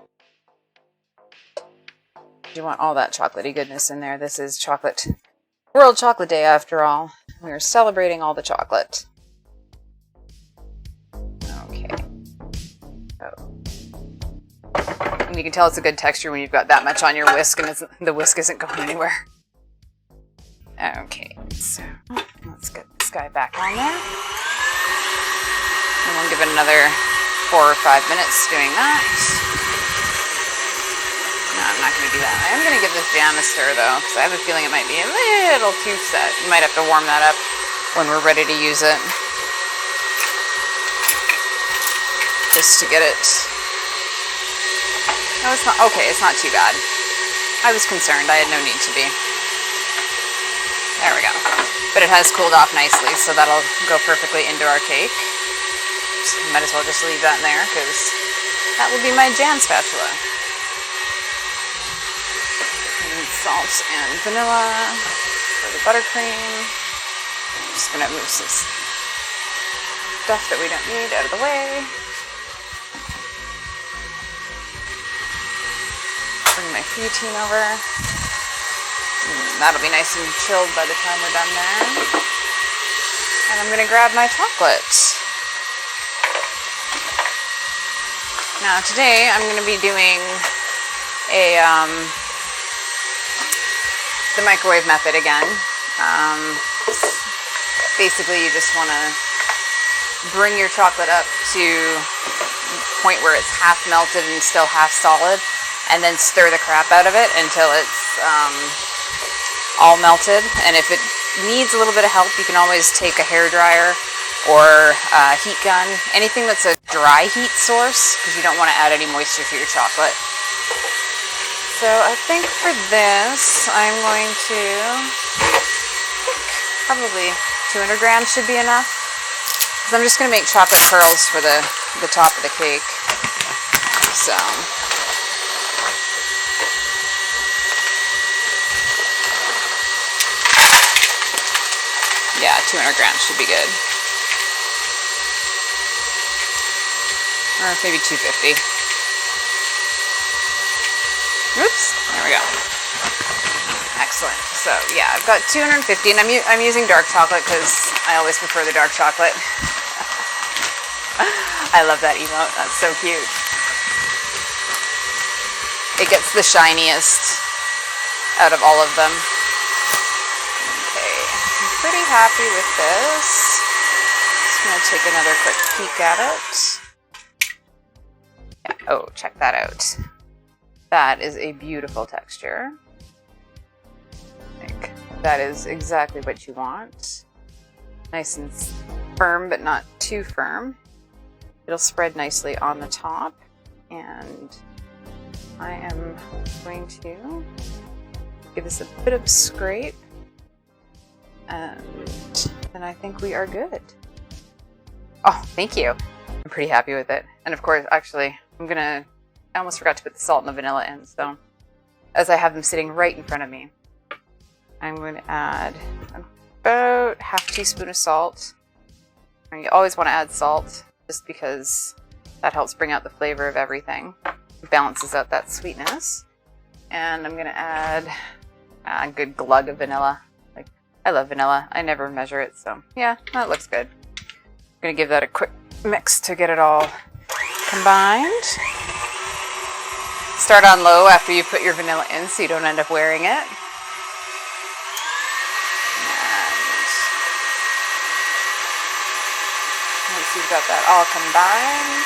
You want all that chocolatey goodness in there. This is World Chocolate Day after all. We are celebrating all the chocolate. Okay. And you can tell it's a good texture when you've got that much on your whisk and the whisk isn't going anywhere. Okay, so let's get this guy back on there. And we'll give it another 4 or 5 minutes doing that. No, I'm not going to do that. I am going to give this jam a stir, though, because I have a feeling it might be a little too set. You might have to warm that up when we're ready to use it. Just to get it... No, it's not... Okay, it's not too bad. I was concerned. I had no need to be. There we go. But it has cooled off nicely, so that'll go perfectly into our cake. So might as well just leave that in there, because that will be my jam spatula. And salt and vanilla for the buttercream. I'm just going to move some stuff that we don't need out of the way. Bring my butane over. That'll be nice and chilled by the time we're done there. And I'm going to grab my chocolate. Now today I'm going to be doing the microwave method again. Basically you just want to bring your chocolate up to the point where it's half melted and still half solid, and then stir the crap out of it until it's all melted. And if it needs a little bit of help, you can always take a hairdryer or a heat gun, anything that's a dry heat source, because you don't want to add any moisture to your chocolate. So I think for this, I'm going to, probably 200 grams should be enough, because I'm just going to make chocolate pearls for the top of the cake. So yeah, 200 grams should be good. Or maybe 250. Oops, there we go. Excellent. So yeah, I've got 250, and I'm using dark chocolate because I always prefer the dark chocolate. I love that emote. That's so cute. It gets the shiniest out of all of them. Okay, I'm pretty happy with this. Just gonna take another quick peek at it. Oh, check that out. That is a beautiful texture. Like, that is exactly what you want. Nice and firm, but not too firm. It'll spread nicely on the top. And I am going to give this a bit of scrape. And then I think we are good. Oh, thank you. I'm pretty happy with it. And of course, actually, I almost forgot to put the salt and the vanilla in, so as I have them sitting right in front of me, I'm going to add about half a teaspoon of salt. And you always want to add salt, just because that helps bring out the flavor of everything. It balances out that sweetness. And I'm going to add a good glug of vanilla. Like, I love vanilla. I never measure it, so yeah, that looks good. I'm going to give that a quick mix to get it all combined. Start on low after you put your vanilla in so you don't end up wearing it. And once you've got that all combined,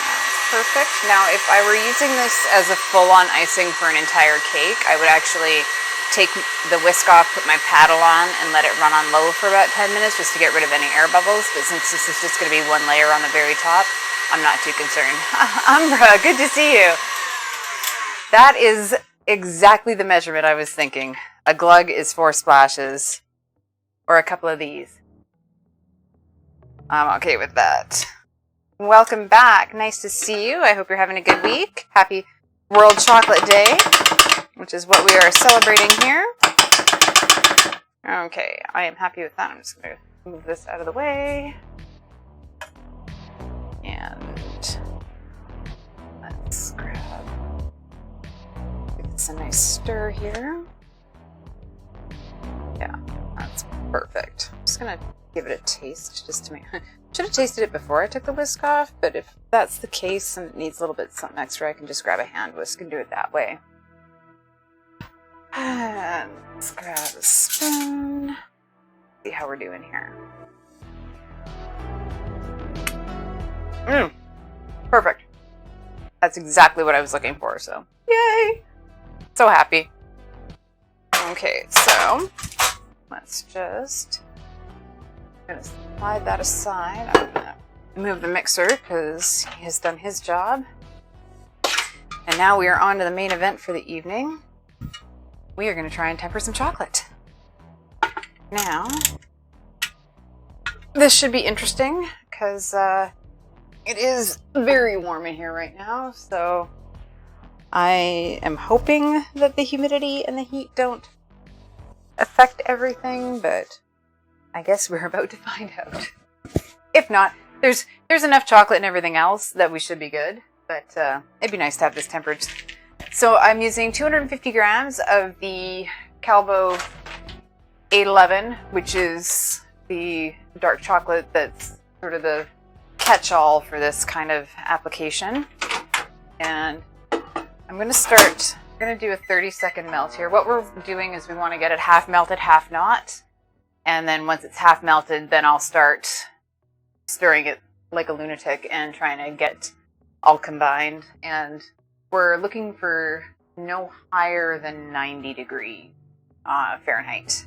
that's perfect. Now, if I were using this as a full-on icing for an entire cake, I would actually take the whisk off, put my paddle on, and let it run on low for about 10 minutes just to get rid of any air bubbles. But since this is just going to be one layer on the very top, I'm not too concerned. Umbra, good to see you. That is exactly the measurement I was thinking. A glug is 4 splashes, or a couple of these. I'm okay with that. Welcome back. Nice to see you. I hope you're having a good week. Happy World Chocolate Day, which is what we are celebrating here. Okay, I am happy with that. I'm just going to move this out of the way. And let's grab, give this a nice stir here. Yeah, that's perfect. I'm just gonna give it a taste just to make, should have tasted it before I took the whisk off, but if that's the case and it needs a little bit something extra, I can just grab a hand whisk and do it that way. And let's grab a spoon. See how we're doing here. Perfect. That's exactly what I was looking for, so yay! So happy. Okay, so let's just gonna slide that aside. I'm gonna move the mixer because he has done his job. And now we are on to the main event for the evening. We are going to try and temper some chocolate. Now, this should be interesting because it is very warm in here right now. So I am hoping that the humidity and the heat don't affect everything, but I guess we're about to find out. If not, there's enough chocolate and everything else that we should be good. But it'd be nice to have this tempered. So I'm using 250 grams of the Calvo 811, which is the dark chocolate that's sort of the catch-all for this kind of application. And I'm going to do a 30-second melt here. What we're doing is we want to get it half melted, half not. And then once it's half melted, then I'll start stirring it like a lunatic and trying to get all combined. And we're looking for no higher than 90 degree Fahrenheit.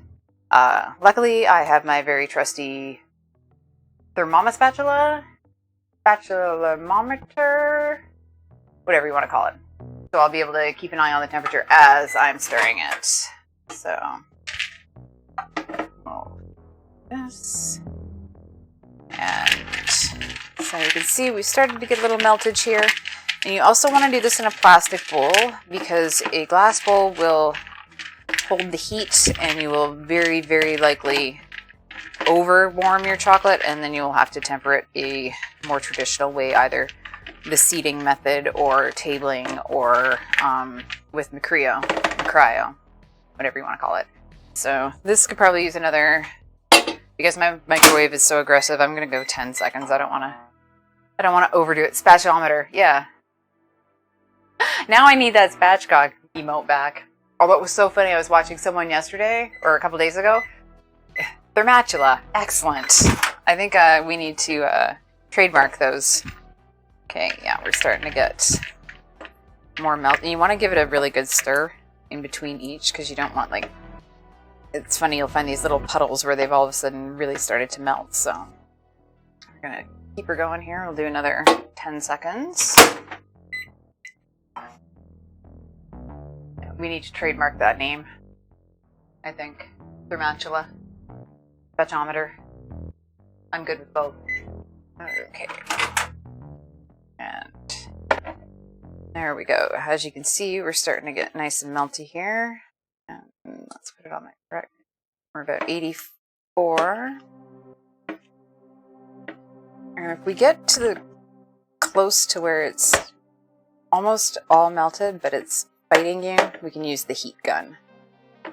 Luckily, I have my very trusty spatulamometer, whatever you want to call it. So I'll be able to keep an eye on the temperature as I'm stirring it. So, this. And so you can see we started to get a little meltage here. And you also want to do this in a plastic bowl because a glass bowl will hold the heat and you will very, very likely over warm your chocolate, and then you'll have to temper it a more traditional way, either the seeding method or tabling or with Macryo, whatever you want to call it. So this could probably use another, because my microwave is so aggressive, I'm going to go 10 seconds. I don't want to overdo it. Spatulometer, yeah. Now I need that spatchcock emote back. Although it was so funny, I was watching someone yesterday, or a couple days ago. Thermatula, excellent. I think we need to trademark those. Okay, yeah, we're starting to get more melt. And you want to give it a really good stir in between each, because you don't want, like, it's funny, you'll find these little puddles where they've all of a sudden really started to melt. So we're going to keep her going here. We'll do another 10 seconds. We need to trademark that name, I think. Thermatula. Spatchometer. I'm good with both. Okay. And there we go. As you can see, we're starting to get nice and melty here. And let's put it on my correct. We're about 84. And if we get to the close to where it's almost all melted, but it's fighting you, we can use the heat gun,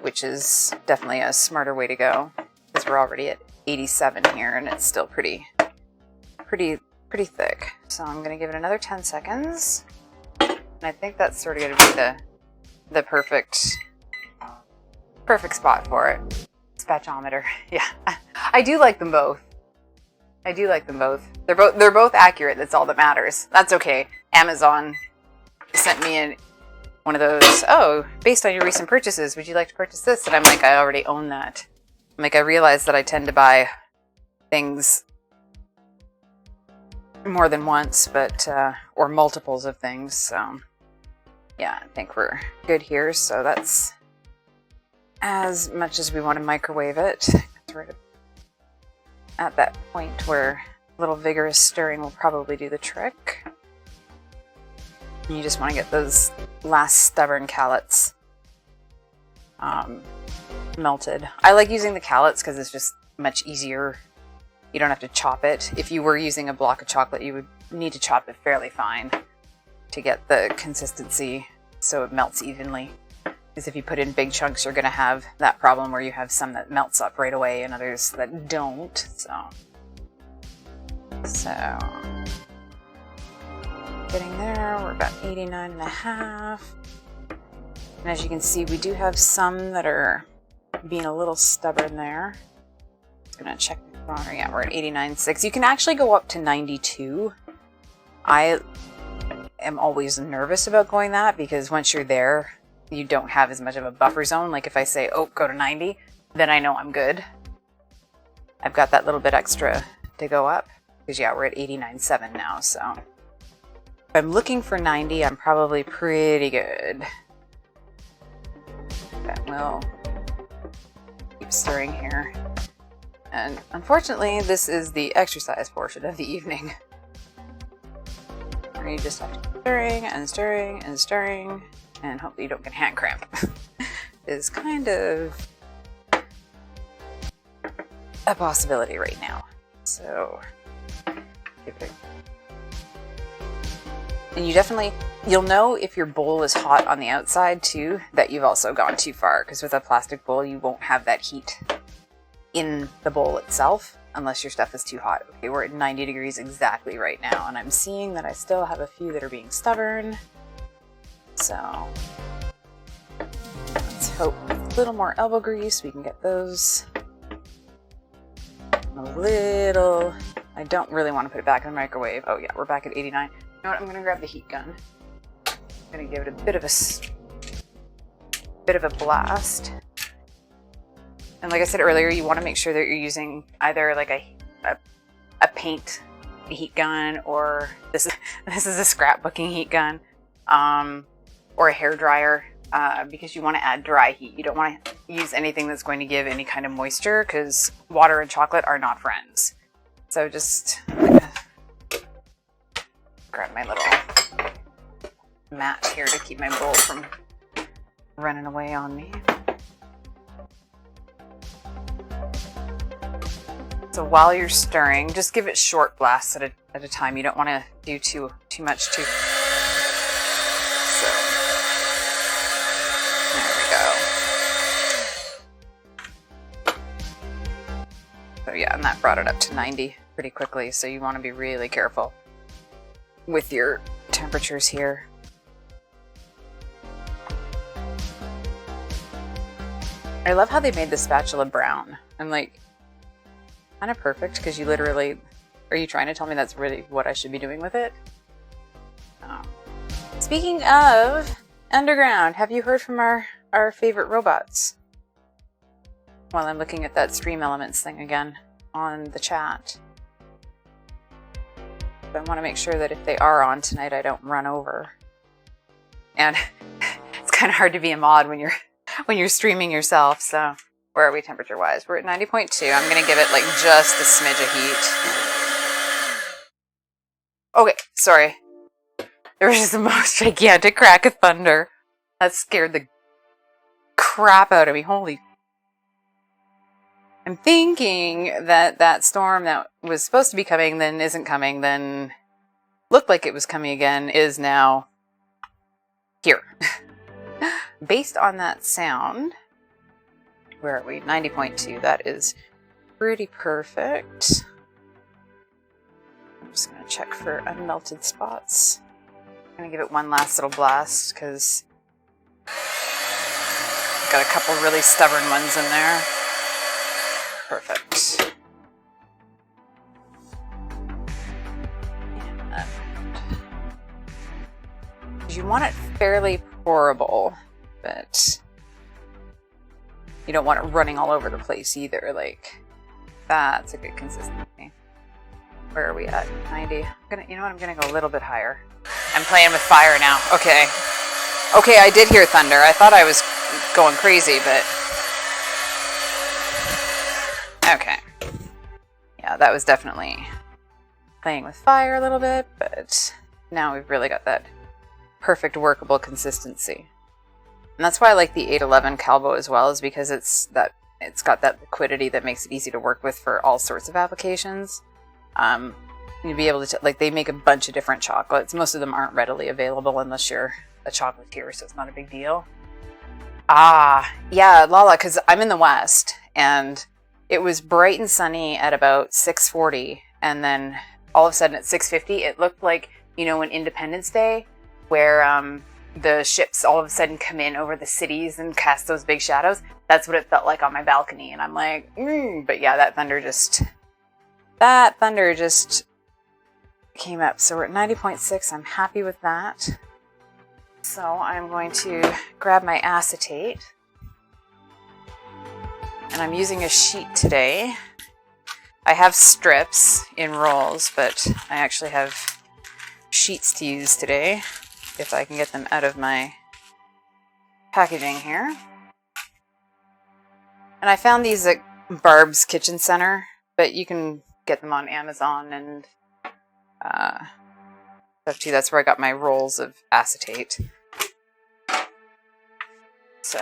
which is definitely a smarter way to go, because we're already at 87 here and it's still pretty thick. So I'm going to give it another 10 seconds. And I think that's sort of going to be the perfect spot for it. Spatchometer. Yeah. I do like them both. They're both accurate. That's all that matters. That's okay. Amazon sent me one of those, oh, based on your recent purchases, would you like to purchase this? And I'm like, I already own that. I'm like, I realize that I tend to buy things more than once, but, or multiples of things. So yeah, I think we're good here. So that's as much as we want to microwave it. It's right at that point where a little vigorous stirring will probably do the trick. And you just want to get those last stubborn callets melted. I like using the callets because it's just much easier. You don't have to chop it. If you were using a block of chocolate, you would need to chop it fairly fine to get the consistency so it melts evenly. Because if you put in big chunks, you're going to have that problem where you have some that melts up right away and others that don't. So getting there, we're about 89.5. And as you can see, we do have some that are being a little stubborn there. I'm gonna check the thermometer. Yeah, we're at 89.6. You can actually go up to 92. I am always nervous about going that because once you're there, you don't have as much of a buffer zone. Like if I say, oh, go to 90, then I know I'm good. I've got that little bit extra to go up. Because yeah, we're at 89.7 now, so. If I'm looking for 90, I'm probably pretty good. But we'll keep stirring here. And unfortunately, this is the exercise portion of the evening. Where you just have to keep stirring and stirring and stirring, and hopefully you don't get hand cramp. Is kind of a possibility right now. So, and you'll know if your bowl is hot on the outside too, that you've also gone too far, because with a plastic bowl, you won't have that heat in the bowl itself unless your stuff is too hot. Okay, we're at 90 degrees exactly right now, and I'm seeing that I still have a few that are being stubborn. So let's hope with a little more elbow grease we can get those a little. I don't really want to put it back in the microwave. Oh yeah, we're back at 89. You know what? I'm gonna grab the heat gun. I'm gonna give it a bit of a blast. And like I said earlier, you want to make sure that you're using either like a paint heat gun, or this is a scrapbooking heat gun, or a hair dryer, because you want to add dry heat. You don't want to use anything that's going to give any kind of moisture, because water and chocolate are not friends. So just grab my little mat here to keep my bowl from running away on me. So while you're stirring, just give it short blasts at a time. You don't want to do too much too. So there we go. So yeah, and that brought it up to 90 pretty quickly. So you want to be really careful with your temperatures here. I love how they made the spatula brown. I'm like, kind of perfect, because you literally, are you trying to tell me that's really what I should be doing with it? Speaking of Underground, have you heard from our favorite robots? While I'm looking at that Stream Elements thing again on the chat. But I want to make sure that if they are on tonight, I don't run over. And it's kind of hard to be a mod when you're streaming yourself, so. Where are we temperature-wise? We're at 90.2. I'm going to give it like just a smidge of heat. Okay, sorry. There was just the most gigantic crack of thunder. That scared the crap out of me. Holy. I'm thinking that storm that was supposed to be coming, then isn't coming, then looked like it was coming again, is now here. Based on that sound... Where are we? 90.2. That is pretty perfect. I'm just going to check for unmelted spots. I'm going to give it one last little blast, because I've got a couple really stubborn ones in there. Perfect. And you want it fairly pourable, but... you don't want it running all over the place either. Like, that's a good consistency. Where are we at? 90. You know what? I'm gonna go a little bit higher. I'm playing with fire now. Okay. Okay, I did hear thunder. I thought I was going crazy, but... okay. Yeah, that was definitely playing with fire a little bit, but now we've really got that perfect workable consistency. And that's why I like the 811 Calvo as well, is because it's got that liquidity that makes it easy to work with for all sorts of applications. You'd be able to, like, they make a bunch of different chocolates. Most of them aren't readily available unless you're a chocolatier, so it's not a big deal. Yeah, Lala, because I'm in the West, and it was bright and sunny at about 6:40, and then all of a sudden at 6:50, it looked like, you know, an Independence Day, where, the ships all of a sudden come in over the cities and cast those big shadows. That's what it felt like on my balcony. And I'm like, but yeah, that thunder just came up. So we're at 90.6. I'm happy with that. So I'm going to grab my acetate. And I'm using a sheet today. I have strips in rolls, but I actually have sheets to use today, if I can get them out of my packaging here. And I found these at Barb's Kitchen Center, but you can get them on Amazon and stuff too. That's where I got my rolls of acetate. So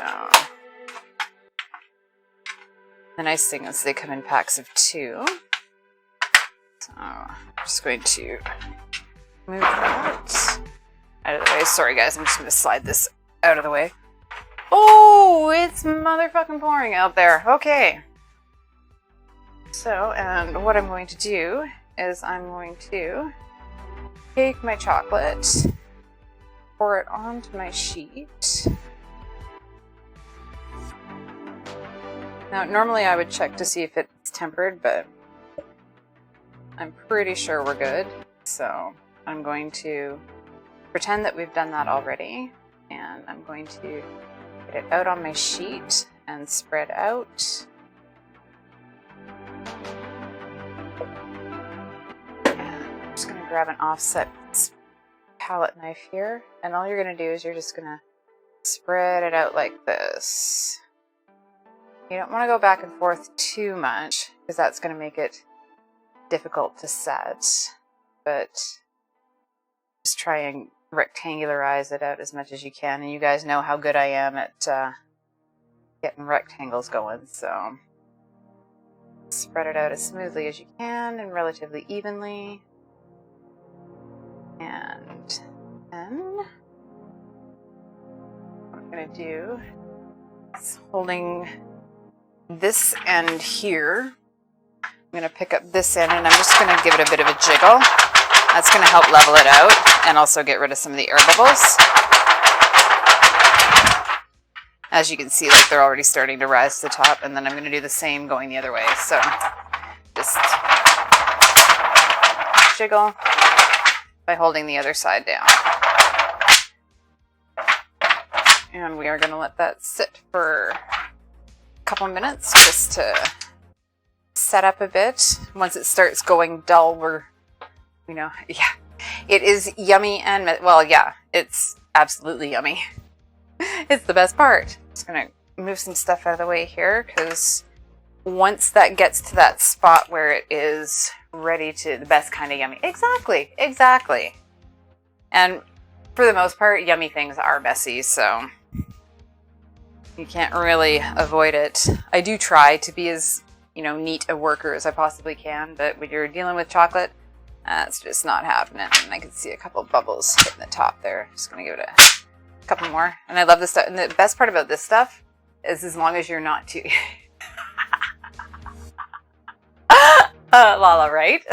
the nice thing is they come in packs of 2. So I'm just going to move that out of the way. Sorry guys, I'm just going to slide this out of the way. Oh, it's motherfucking pouring out there. Okay. So, and what I'm going to do is I'm going to take my chocolate, pour it onto my sheet. Now, normally I would check to see if it's tempered, but I'm pretty sure we're good. So I'm going to pretend that we've done that already, and I'm going to get it out on my sheet and spread out. And I'm just going to grab an offset palette knife here, and all you're going to do is you're just going to spread it out like this. You don't want to go back and forth too much, because that's going to make it difficult to set, but just try and rectangularize it out as much as you can. And you guys know how good I am at getting rectangles going, so spread it out as smoothly as you can and relatively evenly. And then what I'm going to do is, holding this end here, I'm going to pick up this end and I'm just going to give it a bit of a jiggle. That's going to help level it out and also get rid of some of the air bubbles. As you can see, like, they're already starting to rise to the top, and then I'm going to do the same going the other way. So just jiggle by holding the other side down. And we are going to let that sit for a couple minutes just to set up a bit. Once it starts going dull, yeah, it is yummy and, well, yeah, it's absolutely yummy. It's the best part. Just gonna move some stuff out of the way here, because once that gets to that spot where it is ready to, the best kind of yummy. Exactly. And for the most part, yummy things are messy, so you can't really avoid it. I do try to be as, neat a worker as I possibly can, but when you're dealing with chocolate, it's just not happening. And I can see a couple bubbles hitting the top there. Just gonna give it a couple more. And I love this stuff. And the best part about this stuff is, as long as you're not too Lala, right?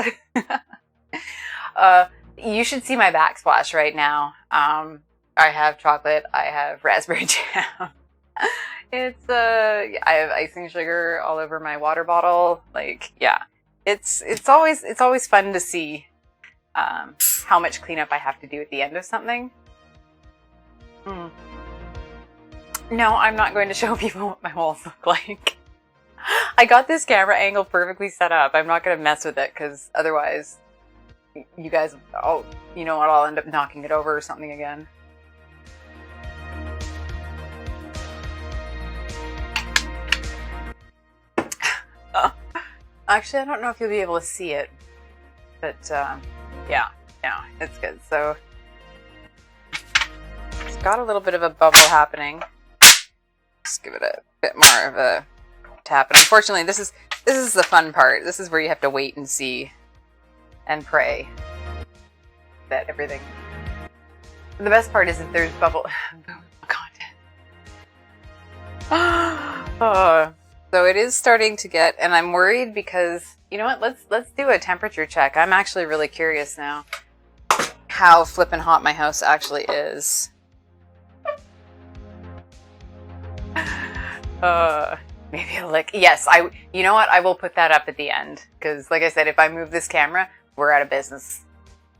You should see my backsplash right now. I have chocolate, I have raspberry jam. It's I have icing sugar all over my water bottle. Like, yeah. It's always fun to see how much cleanup I have to do at the end of something. No, I'm not going to show people what my walls look like. I got this camera angle perfectly set up. I'm not going to mess with it, because otherwise you guys, you know what, I'll end up knocking it over or something again. Actually, I don't know if you'll be able to see it, but yeah, it's good. So it's got a little bit of a bubble happening. Just give it a bit more of a tap. And unfortunately, this is the fun part. This is where you have to wait and see and pray that everything. The best part is that there's bubble content. So it is starting to get, and I'm worried because, you know what, let's do a temperature check. I'm actually really curious now how flippin' hot my house actually is. Maybe a lick. Yes, you know what, I will put that up at the end, because like I said, if I move this camera, we're out of business.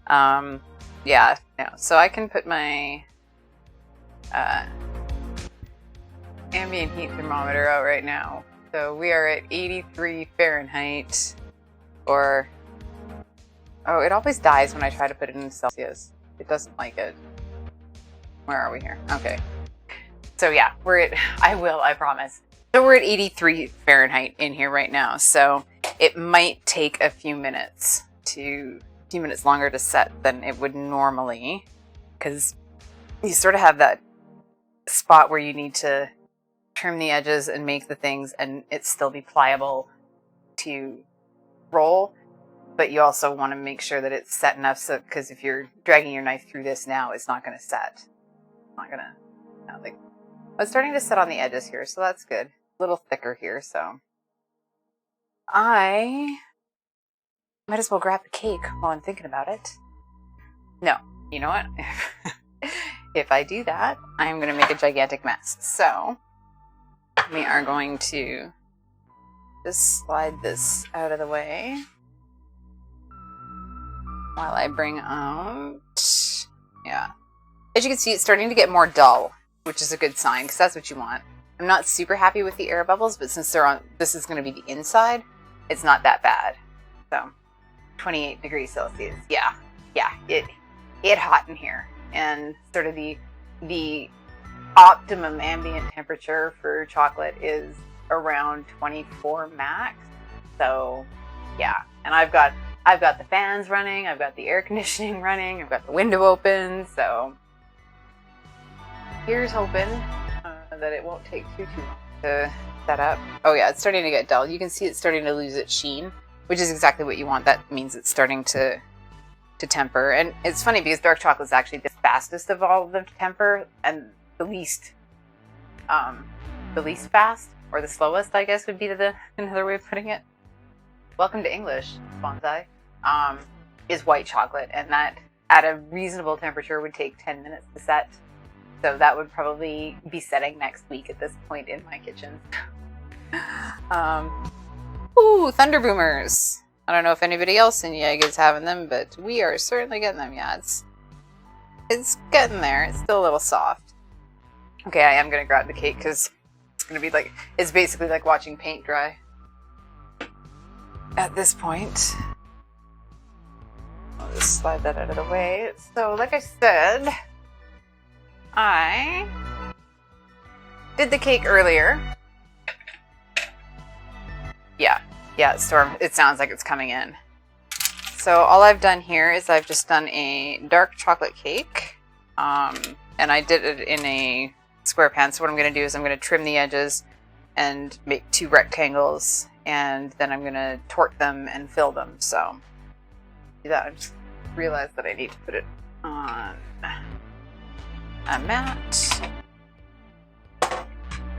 Yeah, no. So I can put my uh, ambient heat thermometer out right now. So we are at 83 Fahrenheit, or, oh, it always dies when I try to put it in Celsius. It doesn't like it. Where are we here? Okay. So yeah, we're at, I promise. So we're at 83 Fahrenheit in here right now. So it might take a few minutes longer to set than it would normally, because you sort of have that spot where you need to trim the edges and make the things and it still be pliable to roll, but you also want to make sure that it's set enough, so because if you're dragging your knife through this now, it's not going to set. It's not going to, like, it's starting to set on the edges here, so that's good. A little thicker here, so I might as well grab the cake while I'm thinking about it. No, you know what? If I do that, I'm going to make a gigantic mess. So we are going to just slide this out of the way while I bring out, yeah. As you can see, it's starting to get more dull, which is a good sign, because that's what you want. I'm not super happy with the air bubbles, but since they're on, this is going to be the inside, it's not that bad. So 28 degrees Celsius. Yeah, it hot in here. And sort of the optimum ambient temperature for chocolate is around 24 max. So yeah, and I've got the fans running, I've got the air conditioning running, I've got the window open. So here's hoping that it won't take too long to set up. Oh yeah, it's starting to get dull. You can see it's starting to lose its sheen, which is exactly what you want. That means it's starting to temper. And it's funny because dark chocolate is actually the fastest of all of them to temper, and the least fast, or the slowest, I guess would be another way of putting it. Welcome to English, Bonsai. Is white chocolate, and that at a reasonable temperature would take 10 minutes to set. So that would probably be setting next week at this point in my kitchen. Ooh, Thunder Boomers. I don't know if anybody else in Yeg is having them, but we are certainly getting them. Yeah, it's getting there. It's still a little soft. Okay, I am going to grab the cake because it's going to be like, it's basically like watching paint dry at this point. I'll just slide that out of the way. So, like I said, I did the cake earlier. Yeah, Storm, it sounds like it's coming in. So all I've done here is I've just done a dark chocolate cake. And I did it in a square pan. So what I'm going to do is I'm going to trim the edges and make 2 rectangles. And then I'm going to torque them and fill them. So do that. I just realized that I need to put it on a mat.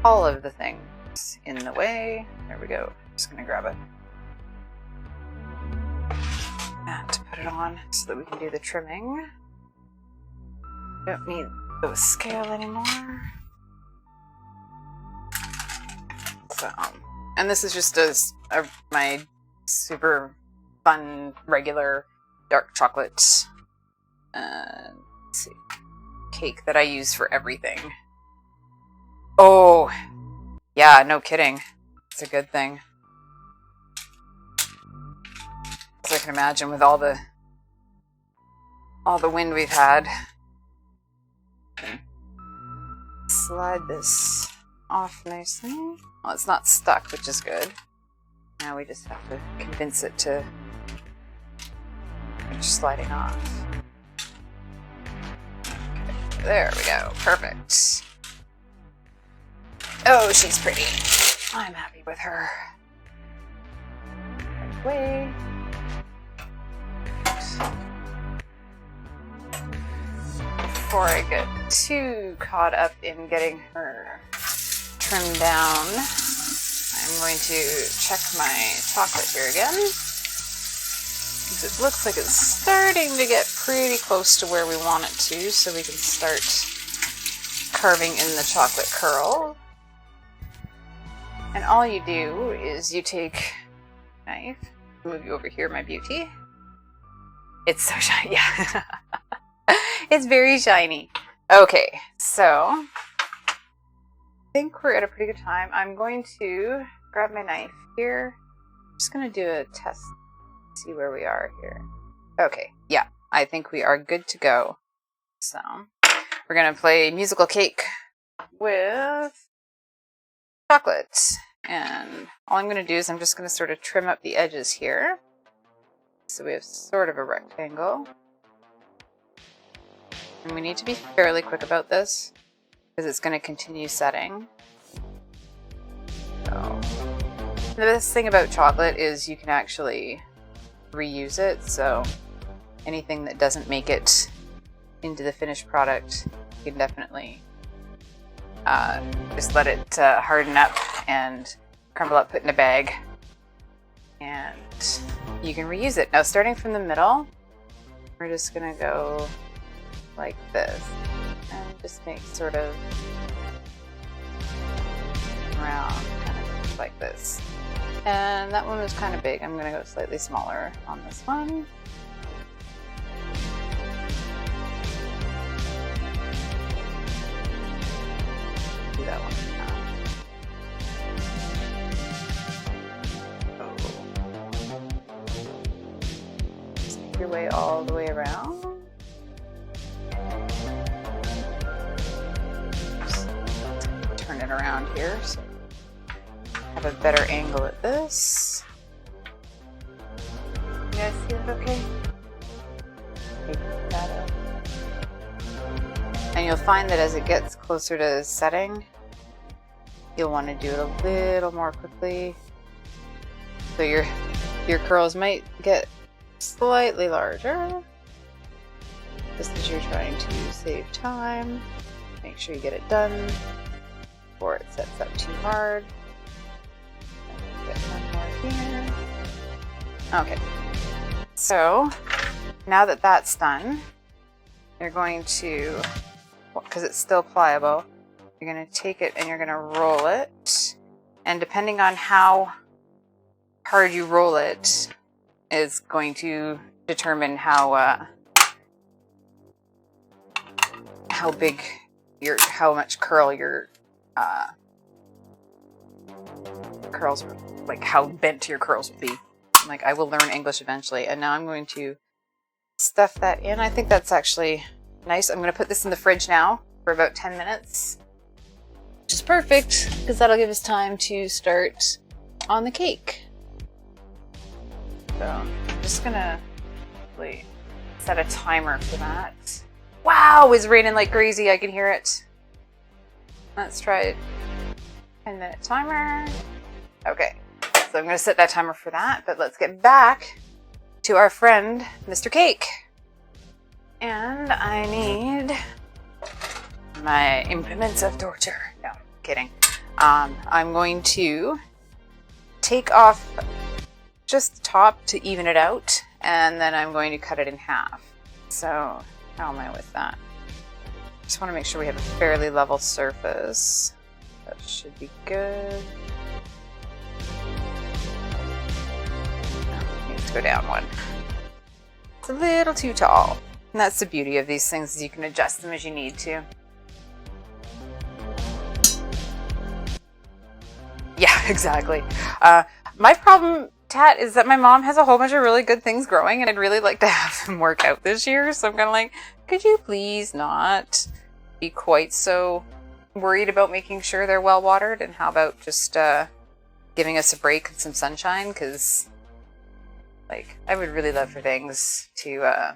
All of the things in the way. There we go. Just going to grab a mat to put it on so that we can do the trimming. Don't need the scale anymore. So, and this is just my super fun, regular dark chocolate let's see, cake that I use for everything. Oh, yeah, no kidding. It's a good thing. As I can imagine with all the wind we've had. Slide this off nicely. Well, it's not stuck, which is good. Now we just have to convince it to finish sliding off. Okay, there we go. Perfect. Oh, she's pretty. I'm happy with her. Way. Before I get too caught up in getting her trimmed down, I'm going to check my chocolate here again. It looks like it's starting to get pretty close to where we want it to, so we can start carving in the chocolate curl. And all you do is you take a knife, move you over here, my beauty. It's so shiny, yeah. It's very shiny. Okay, so I think we're at a pretty good time. I'm going to grab my knife here. I'm just going to do a test, see where we are here. Okay, yeah, I think we are good to go. So we're going to play musical cake with chocolate. And all I'm going to do is I'm just going to sort of trim up the edges here. So we have sort of a rectangle. And we need to be fairly quick about this because it's going to continue setting. So the best thing about chocolate is you can actually reuse it. So anything that doesn't make it into the finished product, you can definitely just let it harden up and crumble up, put in a bag, and you can reuse it. Now, starting from the middle, we're just gonna go like this and just make sort of round, kind of like this. And that one was kind of big. I'm gonna go slightly smaller on this one. Do that one. Just make your way all the way around. Just turn it around here so I have a better angle at this. You guys see it okay? Take that up. And you'll find that as it gets closer to setting, you'll want to do it a little more quickly. So your curls might get slightly larger, just as you're trying to save time. Make sure you get it done before it sets up too hard. Get one more here. Okay. So now that that's done, you're going to, because it's still pliable, you're going to take it and you're going to roll it. And depending on how hard you roll it is going to determine how big how much curl your curls, like how bent your curls will be. Like, I will learn English eventually, and now I'm going to stuff that in. I think that's actually nice. I'm going to put this in the fridge now for about 10 minutes, which is perfect because that'll give us time to start on the cake. So I'm just going to set a timer for that. Wow, it's raining like crazy. I can hear it. Let's try it. 10-minute timer. Okay, so I'm going to set that timer for that, but let's get back to our friend, Mr. Cake. And I need my implements of torture. No, kidding. I'm going to take off just the top to even it out, and then I'm going to cut it in half. So how am I with that? Just want to make sure we have a fairly level surface. That should be good. Needs to go down one. It's a little too tall. And that's the beauty of these things, is you can adjust them as you need to. Yeah, exactly. My problem, Tat, is that my mom has a whole bunch of really good things growing, and I'd really like to have them work out this year. So I'm kind of like, could you please not be quite so worried about making sure they're well watered, and how about just giving us a break and some sunshine? Because, like, I would really love for things to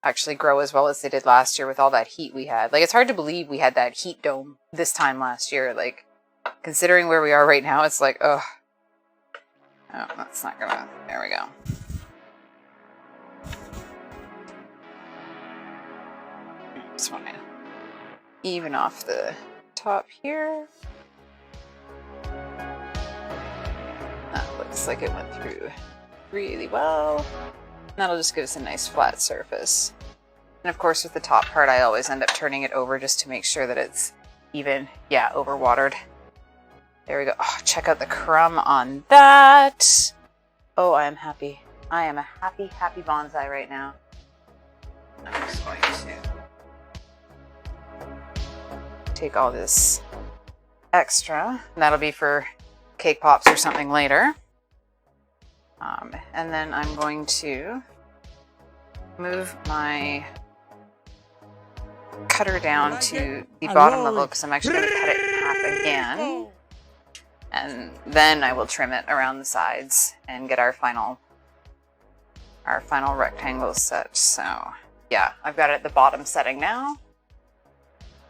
actually grow as well as they did last year with all that heat we had. Like, it's hard to believe we had that heat dome this time last year. Like, considering where we are right now, it's like, ugh. Oh, that's not gonna... There we go. Just want to even off the top here. That looks like it went through really well. And that'll just give us a nice flat surface. And of course, with the top part, I always end up turning it over just to make sure that it's even, yeah, overwatered. There we go. Oh, check out the crumb on that. Oh, I am happy. I am a happy, happy bonsai right now. I'm just going to take all this extra. That'll be for cake pops or something later. And then I'm going to move my cutter down to the bottom level because I'm actually going to cut it in half again. And then I will trim it around the sides and get our final rectangle set. So yeah, I've got it at the bottom setting now.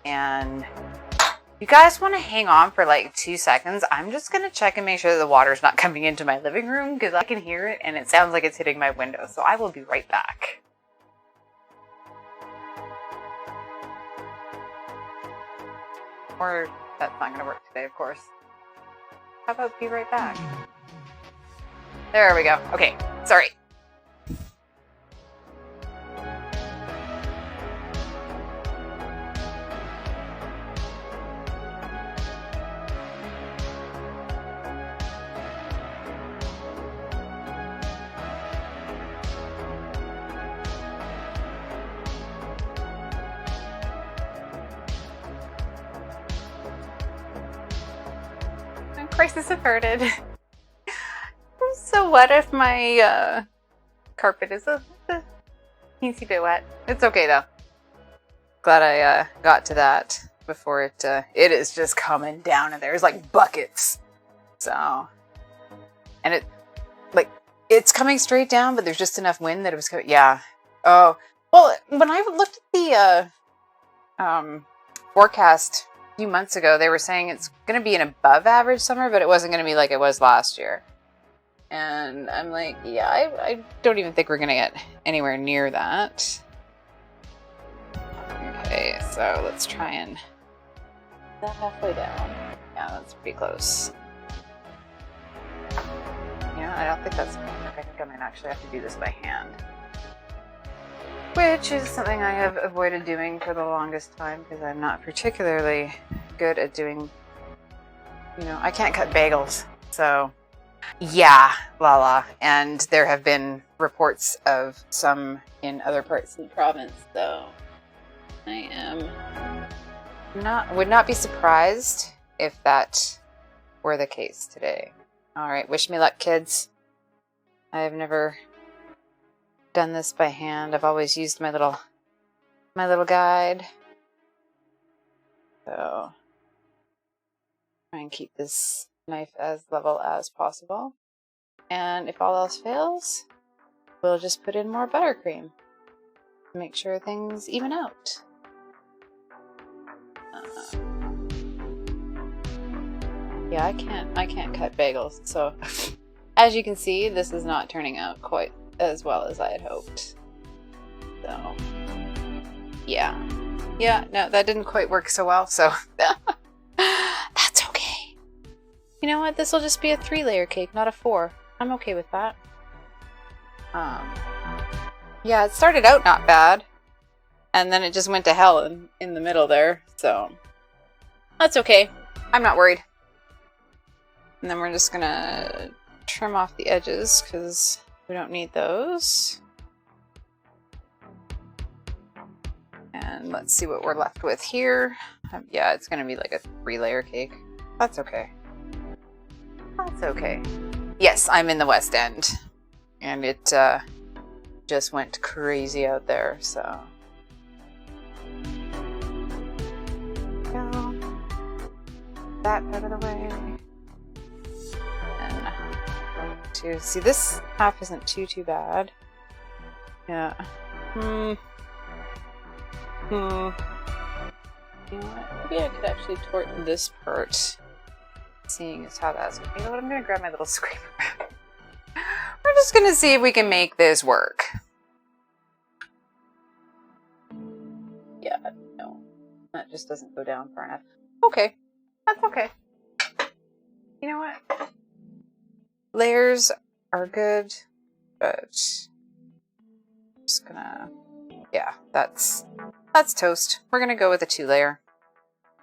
And you guys want to hang on for like 2 seconds? I'm just going to check and make sure that the water's not coming into my living room because I can hear it and it sounds like it's hitting my window. So I will be right back. Or that's not going to work today, of course. How about be right back? There we go. Okay, sorry. Crisis averted. So what if my carpet is a teensy bit wet? It's okay though. Glad I got to that before it is just coming down and there's like buckets. So, and it's coming straight down, but there's just enough wind that it was coming. Yeah. Oh, well, when I looked at the forecast few months ago, they were saying it's going to be an above average summer, but it wasn't going to be like it was last year. And I'm like, yeah, I don't even think we're going to get anywhere near that. Okay, so let's try and that halfway down. Yeah, that's pretty close. Yeah, I don't think that's perfect. I think I might actually have to do this by hand. Which is something I have avoided doing for the longest time because I'm not particularly good at doing, I can't cut bagels. So, yeah, la. And there have been reports of some in other parts of the province, so I would not be surprised if that were the case today. All right, wish me luck, kids. I have never done this by hand. I've always used my little guide. So try and keep this knife as level as possible. And if all else fails, we'll just put in more buttercream to make sure things even out. Yeah, I can't cut bagels. So as you can see, this is not turning out quite as well as I had hoped. So, yeah, no, that didn't quite work so well, so that's okay. You know what? This will just be a 3-layer cake, not a 4. I'm okay with that. Yeah, it started out not bad, and then it just went to hell in the middle there, so that's okay. I'm not worried. And then we're just gonna trim off the edges, because we don't need those. And let's see what we're left with here. Yeah, it's going to be like a 3-layer cake. That's okay. That's okay. Yes, I'm in the West End. And it just went crazy out there, so. Go. That out of the way. To see, this half isn't too bad. Yeah. You know what? Maybe I could actually tort this part, seeing as how that's. You know what? I'm gonna grab my little scraper. We're just gonna see if we can make this work. Yeah. No, that just doesn't go down far enough. Okay, that's okay. You know what? Layers are good, but I'm just gonna, yeah, that's toast. We're gonna go with a 2-layer.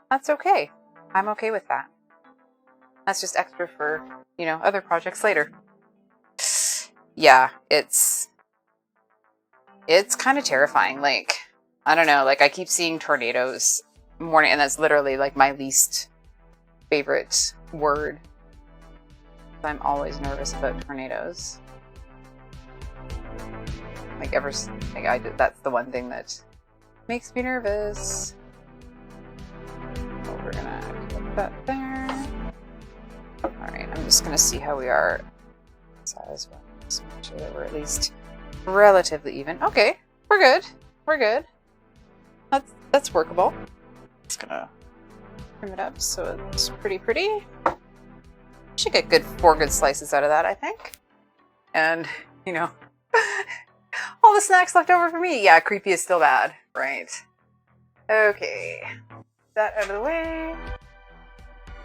That's okay. I'm okay with that. That's just extra for, other projects later. Yeah, it's kind of terrifying. Like, I don't know, like I keep seeing tornadoes warning, and that's literally like my least favorite word. I'm always nervous about tornadoes. That's the one thing that makes me nervous. So we're gonna put that there. Alright, I'm just gonna see how we are size wise. Just make sure that we're at least relatively even. Okay, we're good. We're good. That's workable. Just gonna trim it up so it's pretty. Should get 4 good slices out of that, I think. And, you know, all the snacks left over for me. Yeah, creepy is still bad, right? Okay, that out of the way.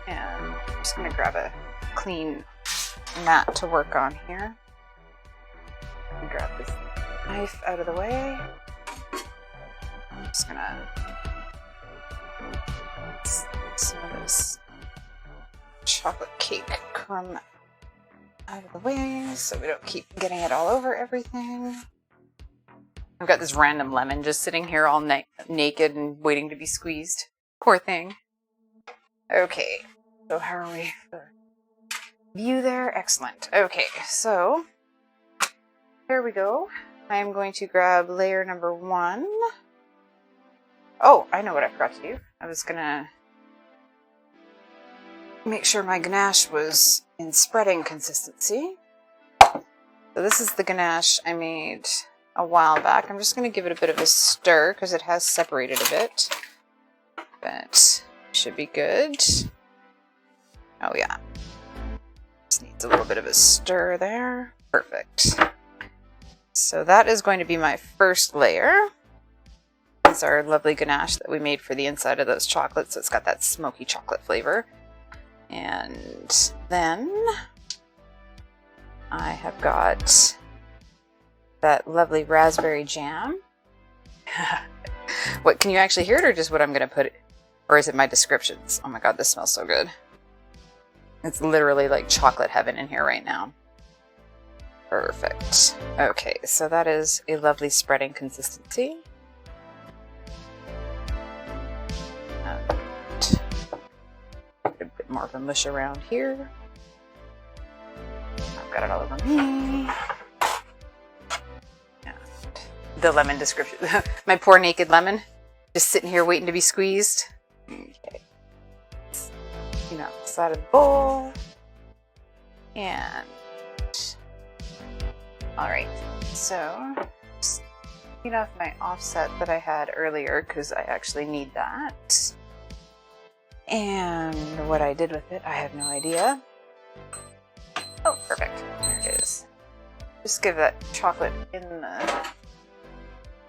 And I'm just gonna grab a clean mat to work on here. And grab this knife out of the way. I'm just gonna some of this chocolate cake crumb out of the way so we don't keep getting it all over everything. I've got this random lemon just sitting here all naked and waiting to be squeezed. Poor thing. Okay, so how are we for view there? Excellent. Okay, so here we go. I am going to grab layer number 1. Oh, I know what I forgot to do. I was gonna make sure my ganache was in spreading consistency. So this is the ganache I made a while back. I'm just going to give it a bit of a stir because it has separated a bit. But should be good. Oh yeah. Just needs a little bit of a stir there. Perfect. So that is going to be my first layer. It's our lovely ganache that we made for the inside of those chocolates. So it's got that smoky chocolate flavor. And then I have got that lovely raspberry jam. What, can you actually hear it or just what I'm going to put? Or is it my descriptions? Oh my god, this smells so good. It's literally like chocolate heaven in here right now. Perfect. Okay, so that is a lovely spreading consistency. A bit more of a mush around here. I've got it all over me. And the lemon description. My poor naked lemon. Just sitting here waiting to be squeezed. Okay. You know, side of the bowl. And alright, so just clean off my offset that I had earlier because I actually need that. And what I did with it, I have no idea. Oh, perfect. There it is. Just give that chocolate in the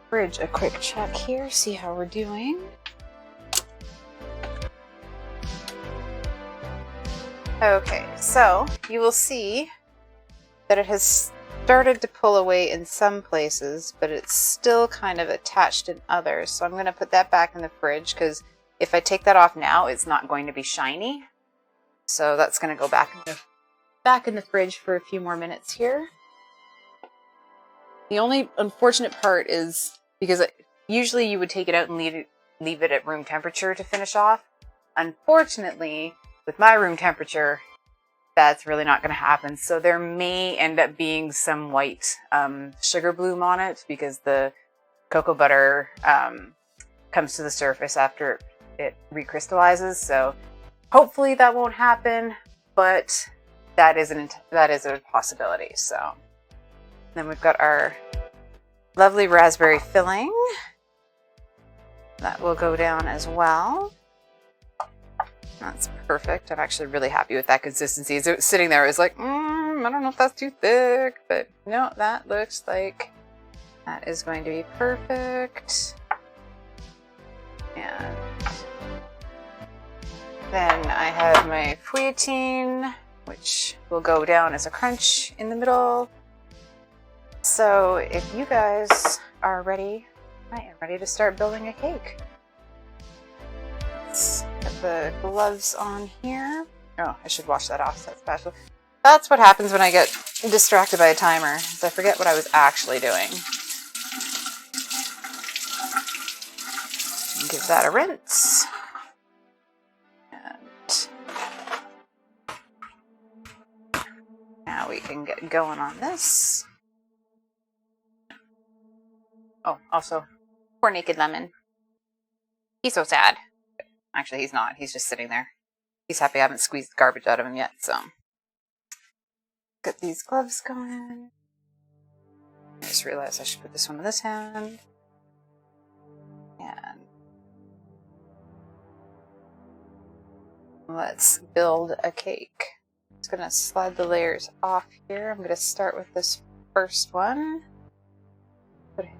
fridge a quick check here, see how we're doing. Okay, so you will see that it has started to pull away in some places, but it's still kind of attached in others. So I'm going to put that back in the fridge because if I take that off now, it's not going to be shiny. So that's going to go back in the fridge for a few more minutes here. The only unfortunate part is because usually you would take it out and leave it at room temperature to finish off. Unfortunately, with my room temperature, that's really not going to happen. So there may end up being some white sugar bloom on it because the cocoa butter comes to the surface after it recrystallizes. So hopefully that won't happen, but that is a possibility. So then we've got our lovely raspberry filling. That will go down as well. That's perfect. I'm actually really happy with that consistency. As it was sitting there, I was like, I don't know if that's too thick, but no, that looks like that is going to be perfect. And then I have my fouilletine, which will go down as a crunch in the middle. So if you guys are ready, I am ready to start building a cake. Let's get the gloves on here. Oh, I should wash that off. That's special. That's what happens when I get distracted by a timer, is I forget what I was actually doing. Give that a rinse. can get going on this. Oh, also, poor Naked Lemon. He's so sad. Actually, he's not. He's just sitting there. He's happy I haven't squeezed the garbage out of him yet, so. Get these gloves going. I just realized I should put this one in this hand. And let's build a cake. I'm just going to slide the layers off here. I'm going to start with this first one. Put it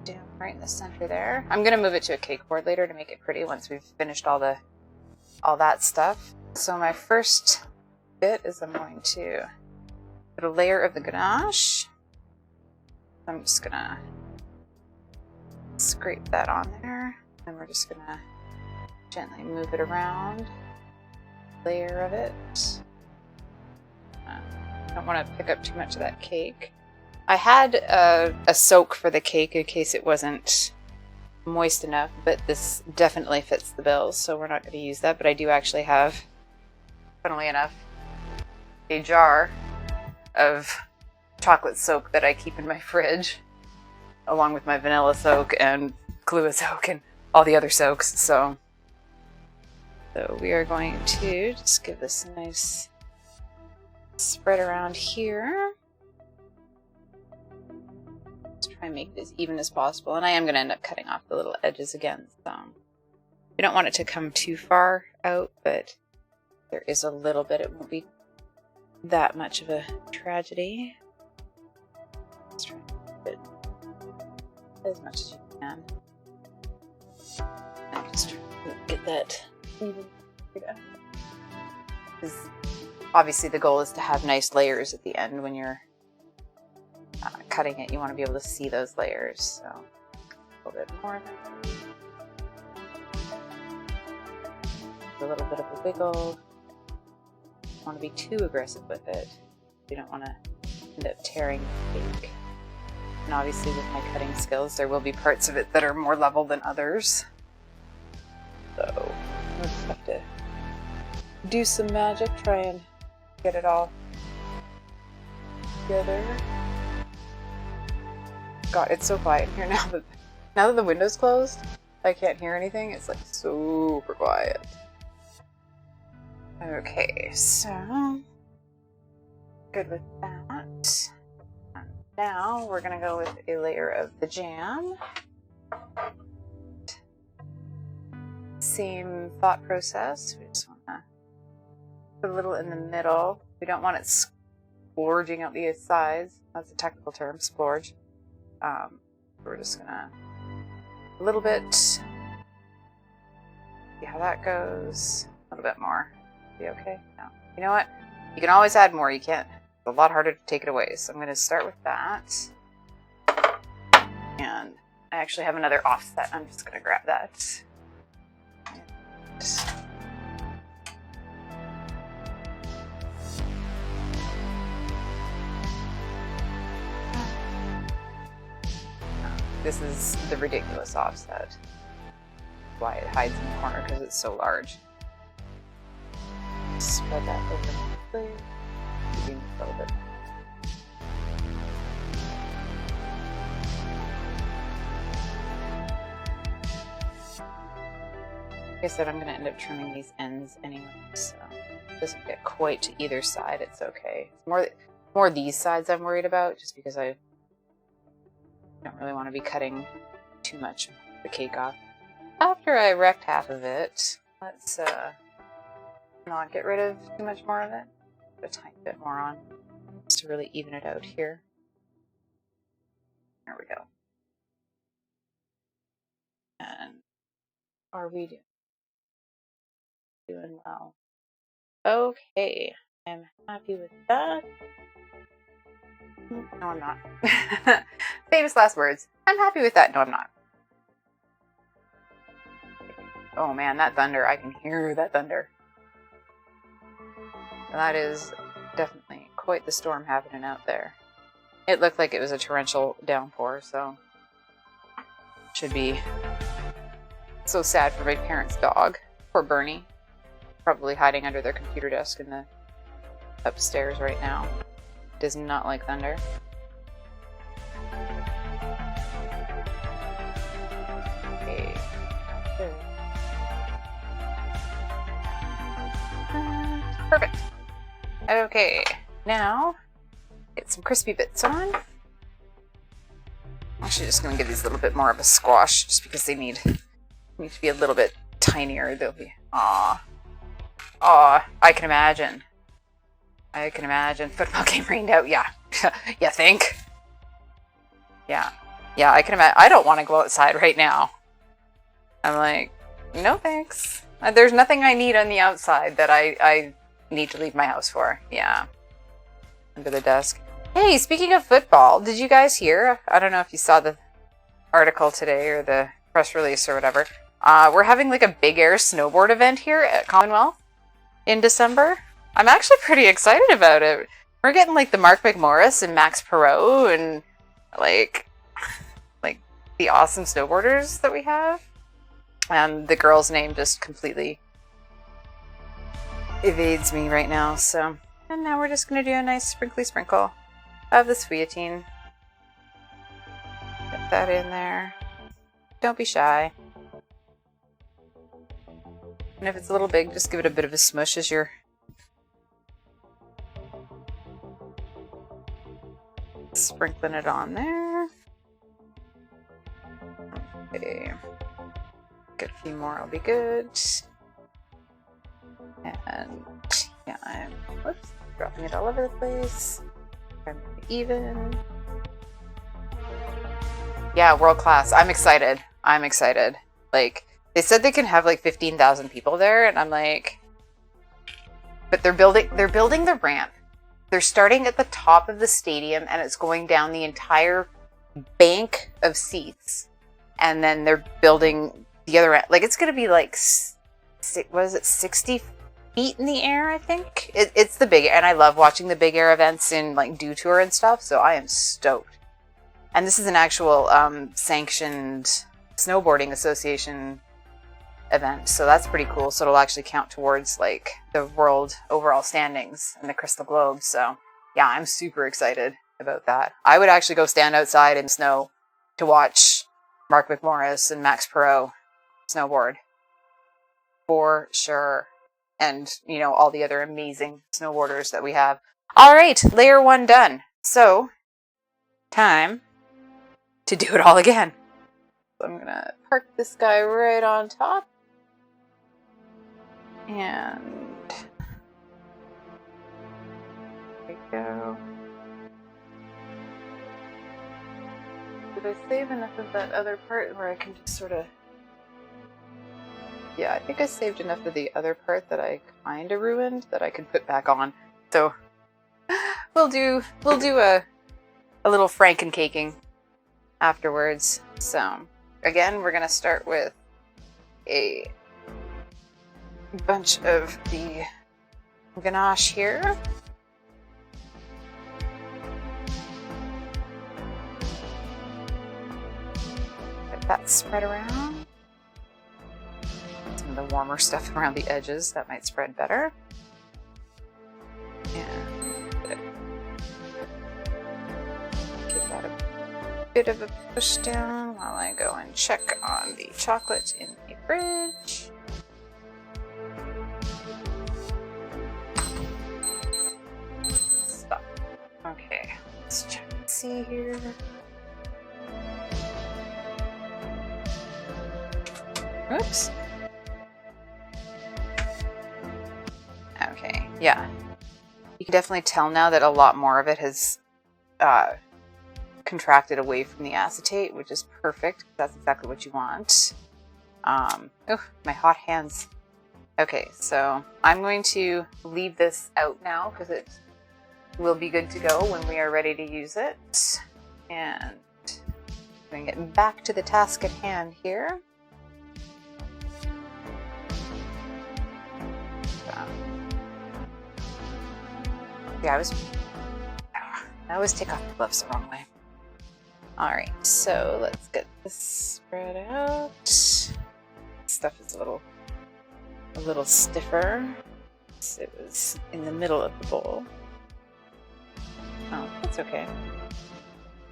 down right in the center there. I'm going to move it to a cake board later to make it pretty once we've finished all that stuff. So my first bit is I'm going to put a layer of the ganache. I'm just going to scrape that on there. And we're just going to gently move it around. Layer of it. I don't want to pick up too much of that cake. I had a soak for the cake in case it wasn't moist enough, but this definitely fits the bill, so we're not going to use that. But I do actually have, funnily enough, a jar of chocolate soak that I keep in my fridge, along with my vanilla soak and Kahlua soak and all the other soaks. So we are going to just give this a nice spread around here. Let's try and make it as even as possible. And I am going to end up cutting off the little edges again. So we don't want it to come too far out, but there is a little bit. It won't be that much of a tragedy. Let's try and keep it as much as you can. I'm just trying to get that even. Because obviously the goal is to have nice layers at the end when you're cutting it. You want to be able to see those layers. So a little bit more of it. A little bit of a wiggle. Don't want to be too aggressive with it. You don't want to end up tearing the cake. And obviously with my cutting skills, there will be parts of it that are more level than others. So we'll just have to do some magic, try and get it all together. God, it's so quiet in here now that the window's closed. I can't hear anything. It's like super quiet. Okay, so good with that. And now we're gonna go with a layer of the jam. Same thought process. We just want to put a little in the middle. We don't want it splorging out the sides. That's a technical term, splorge. We're just gonna a little bit. See how that goes. A little bit more. Be okay? No. You know what? You can always add more. You can't. It's a lot harder to take it away. So I'm going to start with that. And I actually have another offset. I'm just going to grab that. This is the ridiculous offset. Why it hides in the corner, because it's so large. Spread that over the plate. A little bit. Like I said, I'm going to end up trimming these ends anyway, so it doesn't get quite to either side. It's okay. It's more these sides I'm worried about, just because I don't really want to be cutting too much of the cake off. After I wrecked half of it, let's not get rid of too much more of it. Put a tiny bit more on, just to really even it out here. There we go. And are we doing well? Okay, I'm happy with that. No, I'm not. Famous last words. I'm happy with that. No, I'm not. Oh man, that thunder. I can hear that thunder. That is definitely quite the storm happening out there. It looked like it was a torrential downpour, so should be so sad for my parents' dog. Poor Bernie. Probably hiding under their computer desk in the upstairs right now. Does not like thunder. Okay. Perfect. Okay, now get some crispy bits on. I'm actually just gonna give these a little bit more of a squash, just because they need to be a little bit tinier. They'll be I can imagine. I can imagine. Football game rained out. Yeah. You think? Yeah. Yeah, I can imagine. I don't want to go outside right now. I'm like, no thanks. There's nothing I need on the outside that I need to leave my house for. Yeah. Under the desk. Hey, speaking of football, did you guys hear? I don't know if you saw the article today or the press release or whatever. We're having like a big air snowboard event here at Commonwealth in December. I'm actually pretty excited about it. We're getting like the Mark McMorris and Max Perot and like the awesome snowboarders that we have. And the girl's name just completely evades me right now. So, and now we're just gonna do a nice sprinkly sprinkle of the sweetine. Get that in there. Don't be shy. And if it's a little big, just give it a bit of a smush as you're sprinkling it on there. Okay. Get a few more, I'll be good. And yeah, I'm dropping it all over the place. Trying to make it even. Yeah, world class. I'm excited. I'm excited. Like, they said they can have like 15,000 people there, and I'm like, but they're building the ramp. They're starting at the top of the stadium, and it's going down the entire bank of seats, and then they're building the other end. Like, it's going to be like, what is it, 60 feet in the air, I think? It's the big, and I love watching the big air events in like Dew Tour and stuff, so I am stoked. And this is an actual sanctioned snowboarding association event, so that's pretty cool. So it'll actually count towards like the world overall standings in the Crystal Globe. So yeah, I'm super excited about that. I would actually go stand outside in the snow to watch Mark McMorris and Max Perot snowboard for sure, and you know, all the other amazing snowboarders that we have. All right, layer 1 done. So time to do it all again. So I'm gonna park this guy right on top. And there we go. Did I save enough of that other part where I can just sort of... Yeah, I think I saved enough of the other part that I kind of ruined that I could put back on. So we'll do a little franken-caking afterwards. So again, we're gonna start with a bunch of the ganache here. Get that spread around. Some of the warmer stuff around the edges, that might spread better. And give that a bit of a push down while I go and check on the chocolate in the fridge. Stop. Okay, let's check and see here. Oops. Okay, yeah. You can definitely tell now that a lot more of it has contracted away from the acetate, which is perfect. That's exactly what you want. Oh, my hot hands. Okay, so I'm going to leave this out now because it will be good to go when we are ready to use it. And I'm going to get back to the task at hand here. Yeah, I always take off the gloves the wrong way. Alright, so let's get this spread out. Stuff is a little stiffer. So it was in the middle of the bowl. Oh, that's okay.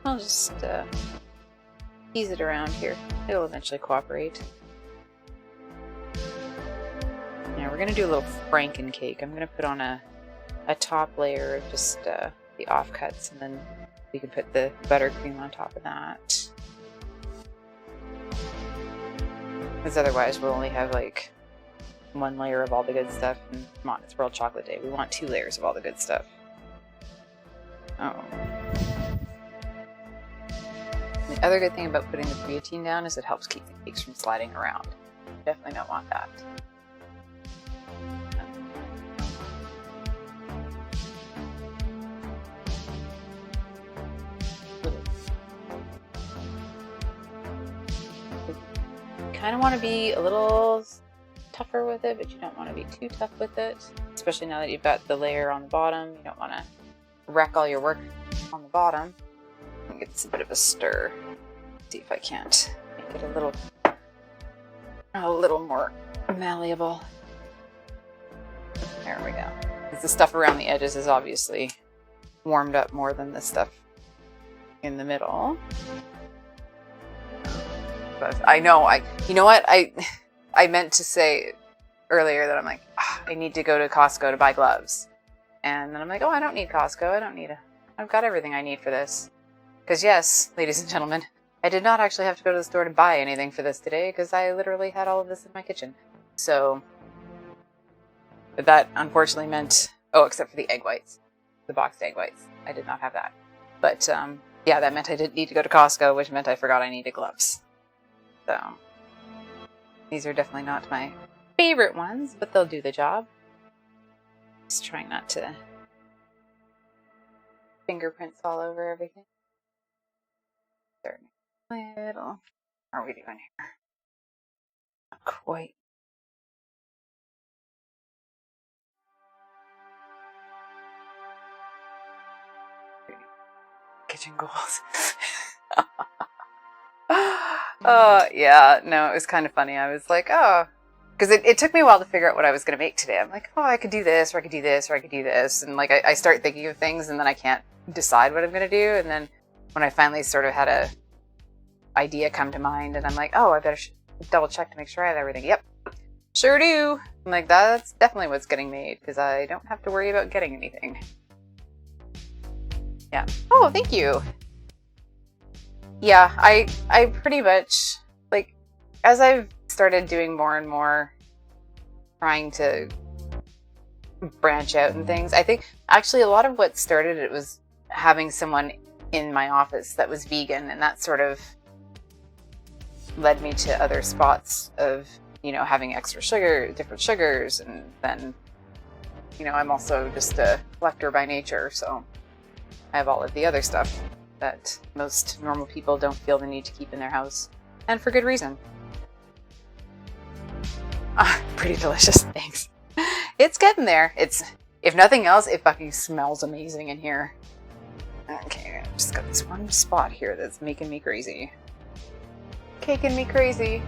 I'll just tease it around here. It'll eventually cooperate. Now we're gonna do a little Franken cake. I'm gonna put on a top layer of just the offcuts, and then we can put the buttercream on top of that. Because otherwise we'll only have like one layer of all the good stuff, and come on, it's World Chocolate Day. We want 2 layers of all the good stuff. Oh. The other good thing about putting the creatine down is it helps keep the cakes from sliding around. Definitely don't want that. You kind of want to be a little tougher with it, but you don't want to be too tough with it, especially now that you've got the layer on the bottom. You don't want to wreck all your work on the bottom. I think it's a bit of a stir. See if I can't make it a little more malleable. There we go. Because the stuff around the edges is obviously warmed up more than the stuff in the middle. But I know, you know what? I meant to say earlier that I'm like, I need to go to Costco to buy gloves. And then I'm like, oh, I don't need Costco. I've got everything I need for this. Because yes, ladies and gentlemen, I did not actually have to go to the store to buy anything for this today, because I literally had all of this in my kitchen. So, but that unfortunately meant, oh, except for the egg whites, the boxed egg whites. I did not have that. But yeah, that meant I didn't need to go to Costco, which meant I forgot I needed gloves. So, these are definitely not my favorite ones, but they'll do the job. Just trying not to fingerprints all over everything. Little. How are we doing here? Not quite. Kitchen goals. Yeah, no, it was kind of funny. I was like, oh, because it took me a while to figure out what I was going to make today. I'm like, oh, I could do this, or I could do this, or I could do this. And like, I start thinking of things, and then I can't decide what I'm going to do. And then when I finally sort of had a idea come to mind, and I'm like, oh, I better double check to make sure I have everything. Yep, sure do. I'm like, that's definitely what's getting made, because I don't have to worry about getting anything. Yeah. Oh, thank you. Yeah, I pretty much, like, as I've started doing more and more, trying to branch out and things, I think actually a lot of what started it was having someone in my office that was vegan, and that sort of led me to other spots of, you know, having extra sugar, different sugars, and then, you know, I'm also just a collector by nature, so I have all of the other stuff that most normal people don't feel the need to keep in their house, and for good reason. Pretty delicious, thanks. It's getting there. It's, if nothing else, it fucking smells amazing in here. Okay, I've just got this one spot here that's making me crazy. Caking me crazy.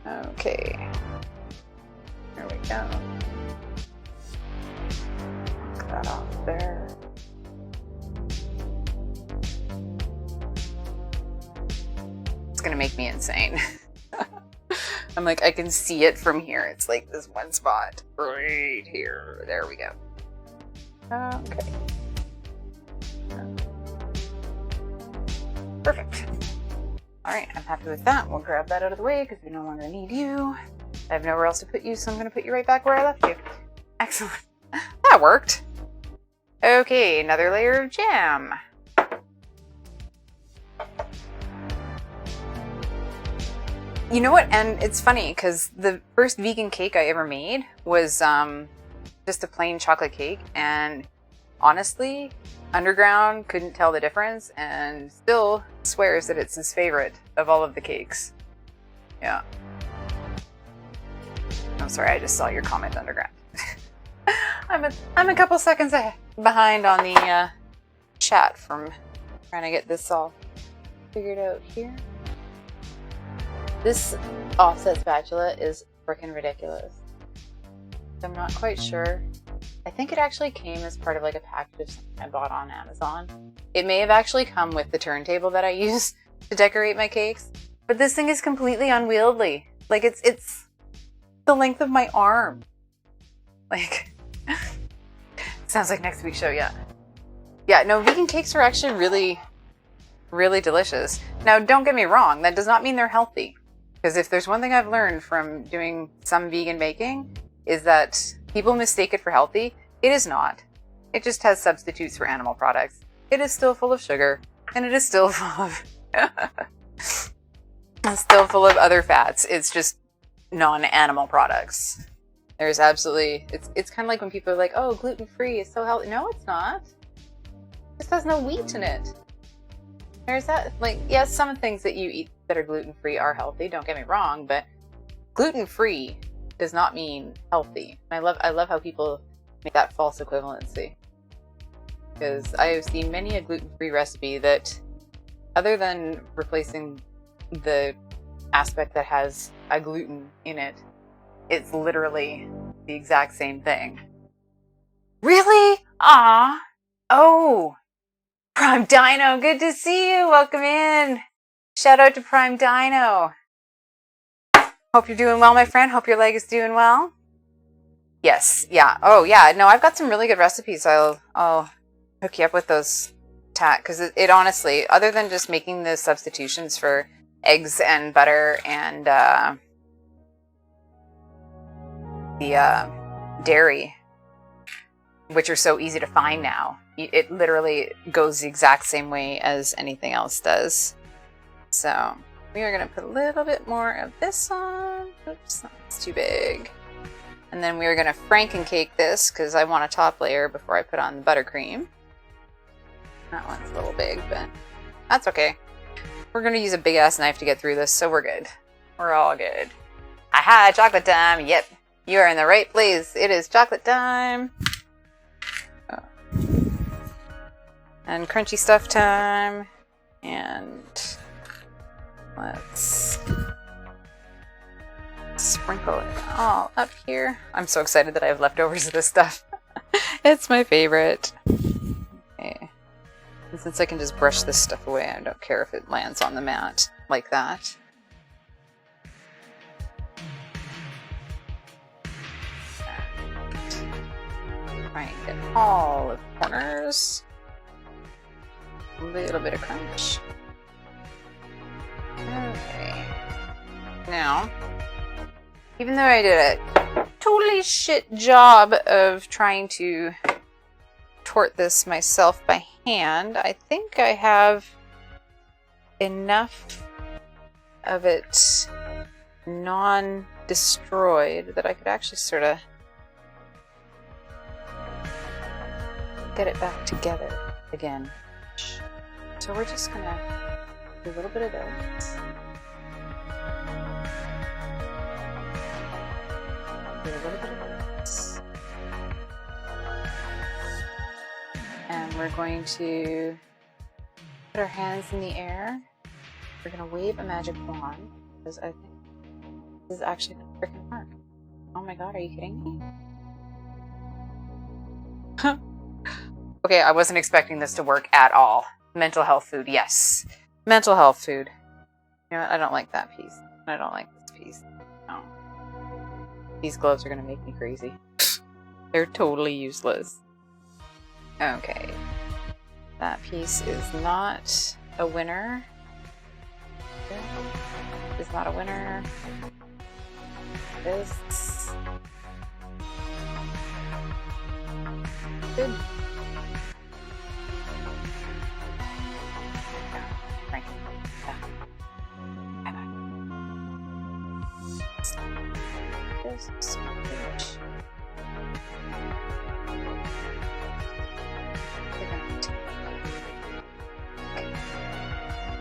Okay. There we go. Knock that off there. It's gonna make me insane. I'm like, I can see it from here. It's like this one spot right here. There we go. Okay. Perfect. All right, I'm happy with that. We'll grab that out of the way because we no longer need you. I have nowhere else to put you, so I'm going to put you right back where I left you. Excellent. That worked. Okay, another layer of jam. You know what? And it's funny because the first vegan cake I ever made was just a plain chocolate cake, and honestly, Underground couldn't tell the difference and still swears that it's his favorite of all of the cakes. Yeah. I'm sorry, I just saw your comment, Underground. I'm a couple seconds behind on the chat from trying to get this all figured out here. This offset spatula is freaking ridiculous. I'm not quite sure. I think it actually came as part of like a package of something I bought on Amazon. It may have actually come with the turntable that I use to decorate my cakes, but this thing is completely unwieldy. Like it's the length of my arm. Like, sounds like next week's show, yeah. Yeah, no, vegan cakes are actually really, really delicious. Now, don't get me wrong, that does not mean they're healthy. Because if there's one thing I've learned from doing some vegan baking, is that people mistake it for healthy. It is not. It just has substitutes for animal products. It is still full of sugar, and it is still full of other fats. It's just non-animal products. There's absolutely, it's kind of like when people are like, oh, gluten-free is so healthy. No, it's not. It just has no wheat in it. There's that, like, yes, some things that you eat that are gluten-free are healthy, don't get me wrong, but gluten-free does not mean healthy. I love how people make that false equivalency. Because I have seen many a gluten-free recipe that, other than replacing the aspect that has a gluten in it, it's literally the exact same thing. Really? Ah. Oh. Prime Dino, good to see you. Welcome in. Shout out to Prime Dino. Hope you're doing well, my friend. Hope your leg is doing well. Yes. Yeah. Oh, yeah. No, I've got some really good recipes. I'll hook you up with those, because it honestly, other than just making the substitutions for eggs and butter and the dairy, which are so easy to find now, it literally goes the exact same way as anything else does. So we are going to put a little bit more of this on. Oops, that's too big. And then we are going to Franken-cake this because I want a top layer before I put on the buttercream. That one's a little big, but that's okay. We're going to use a big ass knife to get through this, so we're good. We're all good. Aha, chocolate time. Yep, you are in the right place. It is chocolate time. Oh. And crunchy stuff time. And let's sprinkle it all up here. I'm so excited that I have leftovers of this stuff. It's my favorite. Okay. And since I can just brush this stuff away, I don't care if it lands on the mat like that. Try and get all of the corners. A little bit of crunch. Okay. Now, even though I did a totally shit job of trying to tort this myself by hand, I think I have enough of it non-destroyed that I could actually sort of get it back together again. So we're just gonna do a little bit of this. Do a little bit of this. And we're going to put our hands in the air. We're going to wave a magic wand, because I think this is actually going to freaking work. Oh my god, are you kidding me? Okay, I wasn't expecting this to work at all. Mental health food, yes. Mental health food. You know what? I don't like that piece. I don't like this piece. No. These gloves are going to make me crazy. They're totally useless. Okay. That piece is not a winner. Is not a winner. This. Good.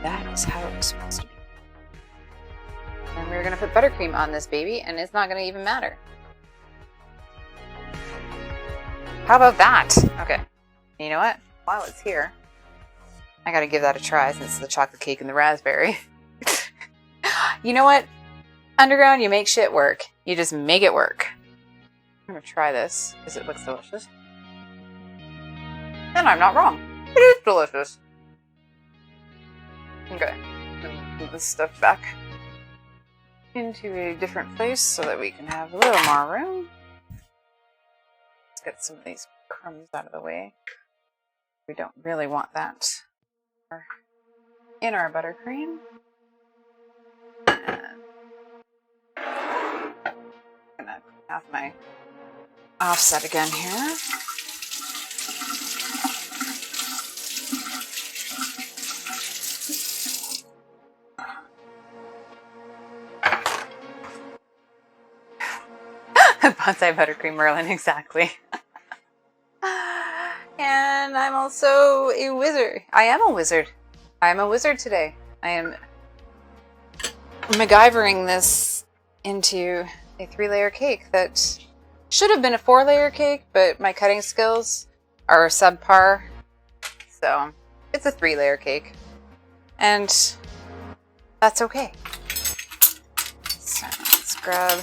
That is how it was supposed to be. And we're going to put buttercream on this baby, and it's not going to even matter. How about that? Okay. You know what? While it's here, I got to give that a try since it's the chocolate cake and the raspberry. You know what? Underground, you make shit work. You just make it work. I'm going to try this because it looks delicious. And I'm not wrong. It is delicious. Okay, and move this stuff back into a different place so that we can have a little more room. Let's get some of these crumbs out of the way. We don't really want that in our buttercream. And I'm gonna have my offset again here. Bonsai buttercream Merlin, exactly. And I'm also a wizard. I am a wizard. I'm a wizard today. I am MacGyvering this into a 3-layer cake that should have been a 4-layer cake, but my cutting skills are subpar. So it's a 3-layer cake. And that's okay. So let's grab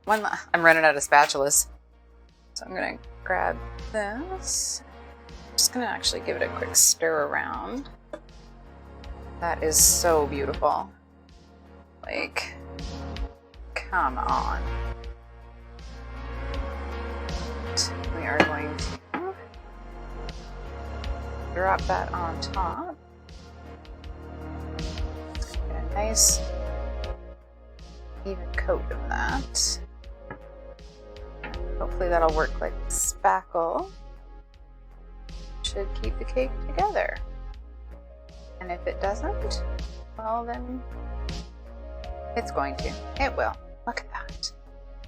one. I'm running out of spatulas. So I'm going to grab this. I'm just going to actually give it a quick stir around. That is so beautiful. Like, come on. We are going to drop that on top. Get a nice even coat of that. Hopefully that'll work like spackle. Should keep the cake together. And if it doesn't, well then it's going to. It will. Look at that.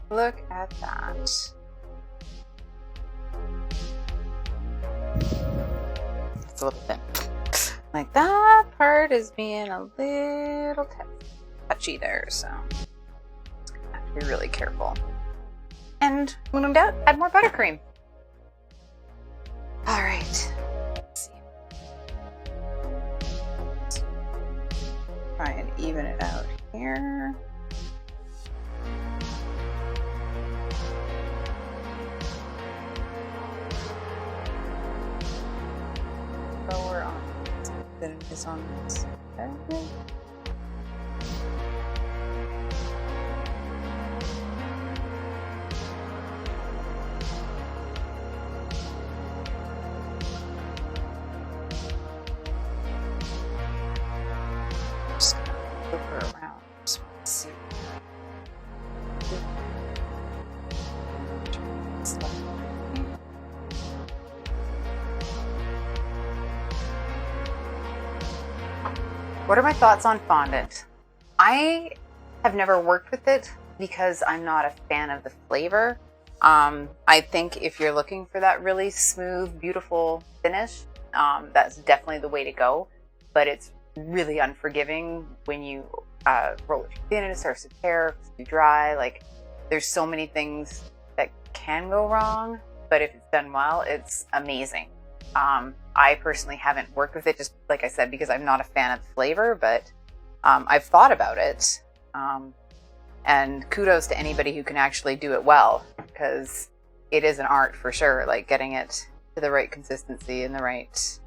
Look at that. It's a little thin. Like that part is being a little touchy there, so have to be really careful. And when in doubt, add more buttercream. All right. Let's see. Try and even it out here. Lower on than it is on this. Okay. Just gonna flip her around. Just want to see. What are my thoughts on fondant? I have never worked with it because I'm not a fan of the flavor. I think if you're looking for that really smooth, beautiful finish, that's definitely the way to go. But it's really unforgiving when you roll it too thin and it starts to tear, it's too dry. Like, there's so many things that can go wrong, but if it's done well, it's amazing. I personally haven't worked with it, just like I said, because I'm not a fan of the flavor, but I've thought about it. And kudos to anybody who can actually do it well, because it is an art for sure, like getting it to the right consistency and the right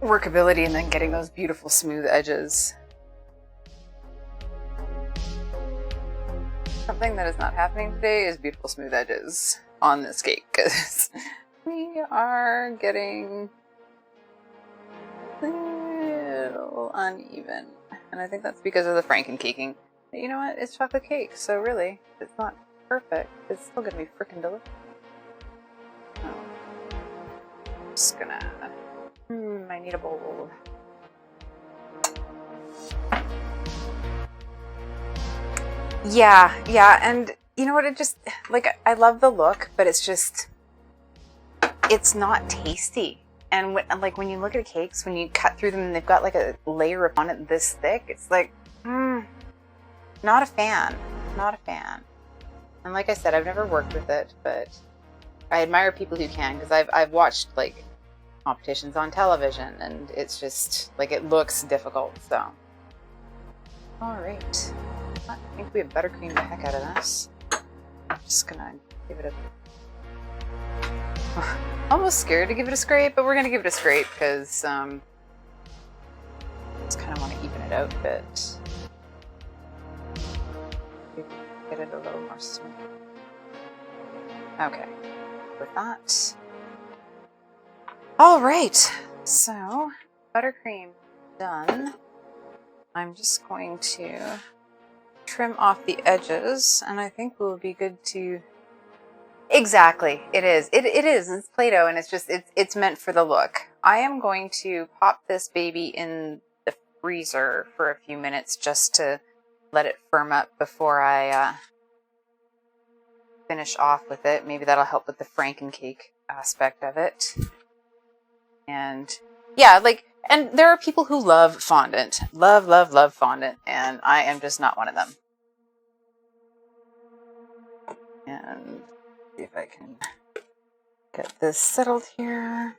workability, and then getting those beautiful smooth edges. Something that is not happening today is beautiful smooth edges on this cake, because we are getting a little uneven, and I think that's because of the franken-caking. But you know what? It's chocolate cake, so really, it's not perfect. It's still gonna be freaking delicious. Oh. Just gonna. I need a bowl. Yeah, and you know what? It just, like, I love the look, but it's just, it's not tasty. And when you look at cakes, when you cut through them and they've got like a layer of fondant this thick, it's like, not a fan. Not a fan. And like I said, I've never worked with it, but I admire people who can, because I've watched like competitions on television, and it's just like, it looks difficult. So, all right. I think we have buttercream the heck out of this. Just gonna give it a... Almost scared to give it a scrape, but we're gonna give it a scrape because just kind of want to even it out a bit. Get it a little more smooth. Okay, with that. All right, so buttercream done. I'm just going to trim off the edges, and I think we'll be good to... Exactly, it is. It is. It's Play-Doh, and it's just it's meant for the look. I am going to pop this baby in the freezer for a few minutes just to let it firm up before I finish off with it. Maybe that'll help with the Frankencake aspect of it. And yeah, like, and there are people who love fondant. Love fondant, and I am just not one of them. And see if I can get this settled here.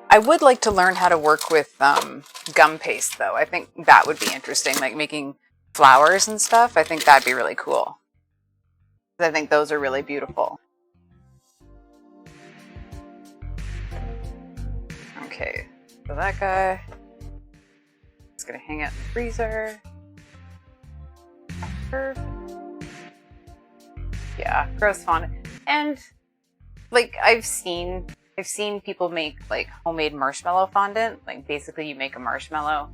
I would like to learn how to work with gum paste, though. I think that would be interesting, like making flowers and stuff. I think that'd be really cool. I think those are really beautiful. Okay, so that guy is going to hang out in the freezer. Perfect. Yeah, gross fondant. And like I've seen people make like homemade marshmallow fondant. Like basically you make a marshmallow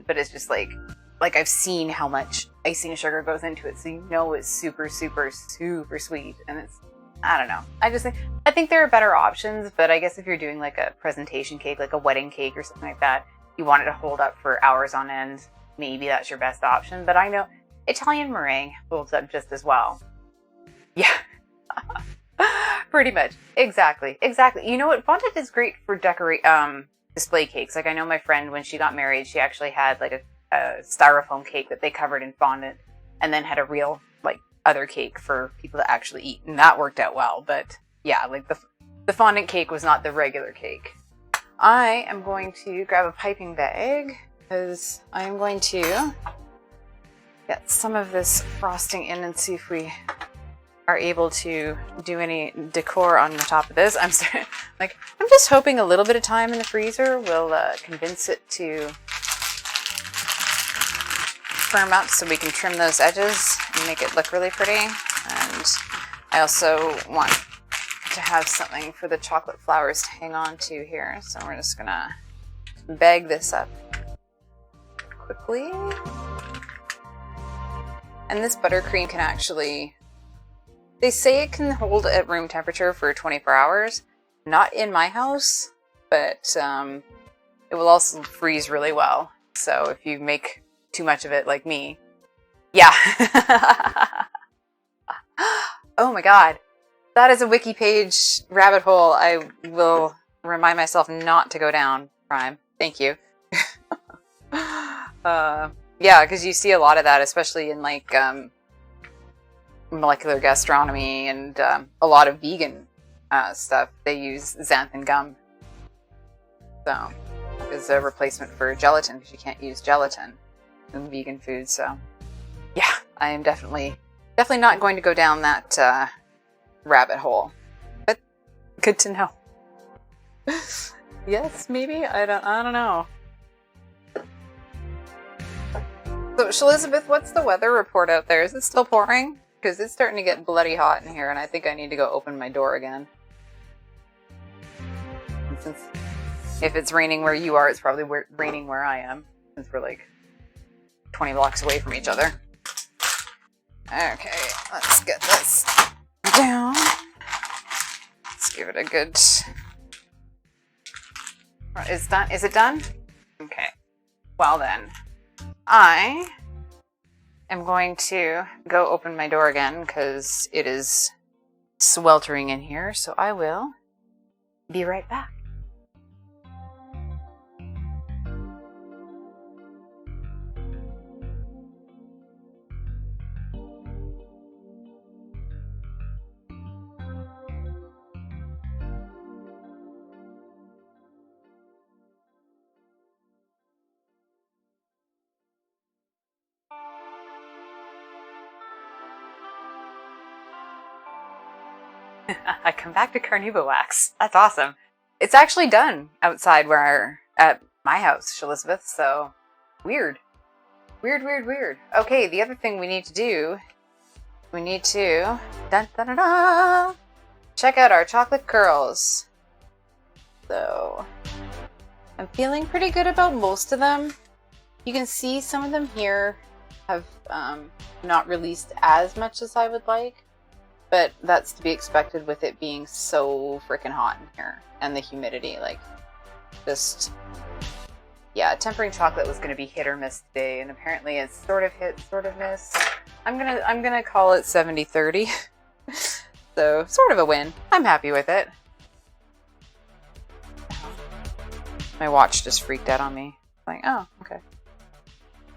but it's just like I've seen how much icing sugar goes into it, so you know it's super sweet, and it's, I don't know. I think there are better options, but I guess if you're doing like a presentation cake, like a wedding cake or something like that, you want it to hold up for hours on end, maybe that's your best option. But I know Italian meringue holds up just as well. Yeah. Pretty much. Exactly. You know what? Fondant is great for display cakes. Like I know my friend, when she got married, she actually had like a styrofoam cake that they covered in fondant and then had a real like other cake for people to actually eat, and that worked out well. But yeah, like the fondant cake was not the regular cake. I am going to grab a piping bag because I am going to get some of this frosting in and see if we are able to do any decor on the top of this. I'm just hoping a little bit of time in the freezer will convince it to firm up so we can trim those edges and make it look really pretty. And I also want to have something for the chocolate flowers to hang on to here, so we're just gonna bag this up quickly. And this buttercream can actually, they say it can hold at room temperature for 24 hours. Not in my house, but it will also freeze really well. So if you make too much of it like me, yeah. Oh my god, that is a wiki page rabbit hole I will remind myself not to go down. Prime, thank you. Yeah, because you see a lot of that, especially in like molecular gastronomy and a lot of vegan stuff. They use xanthan gum, so as a replacement for gelatin, because you can't use gelatin in vegan food. So yeah, I am definitely not going to go down that rabbit hole, but good to know. Yes, maybe, I don't know. So Elizabeth, what's the weather report out there? Is it still pouring? Because it's starting to get bloody hot in here, and I think I need to go open my door again. And since if it's raining where you are, it's probably raining where I am, since we're like 20 blocks away from each other. Okay, let's get this down. Let's give it a good... Is it done? Okay. Well then, I am going to go open my door again because it is sweltering in here, so I will be right back. I come back to Carnauba wax. That's awesome. It's actually done outside at my house, Elizabeth, so weird. Weird. Okay, the other thing we need to do, check out our chocolate curls. So, I'm feeling pretty good about most of them. You can see some of them here have not released as much as I would like, but that's to be expected with it being so freaking hot in here and the humidity. Like, just, yeah, tempering chocolate was going to be hit or miss today, and apparently it's sort of hit, sort of miss. I'm gonna call it 70-30. So, sort of a win. I'm happy with it. My watch just freaked out on me. Like, oh, okay.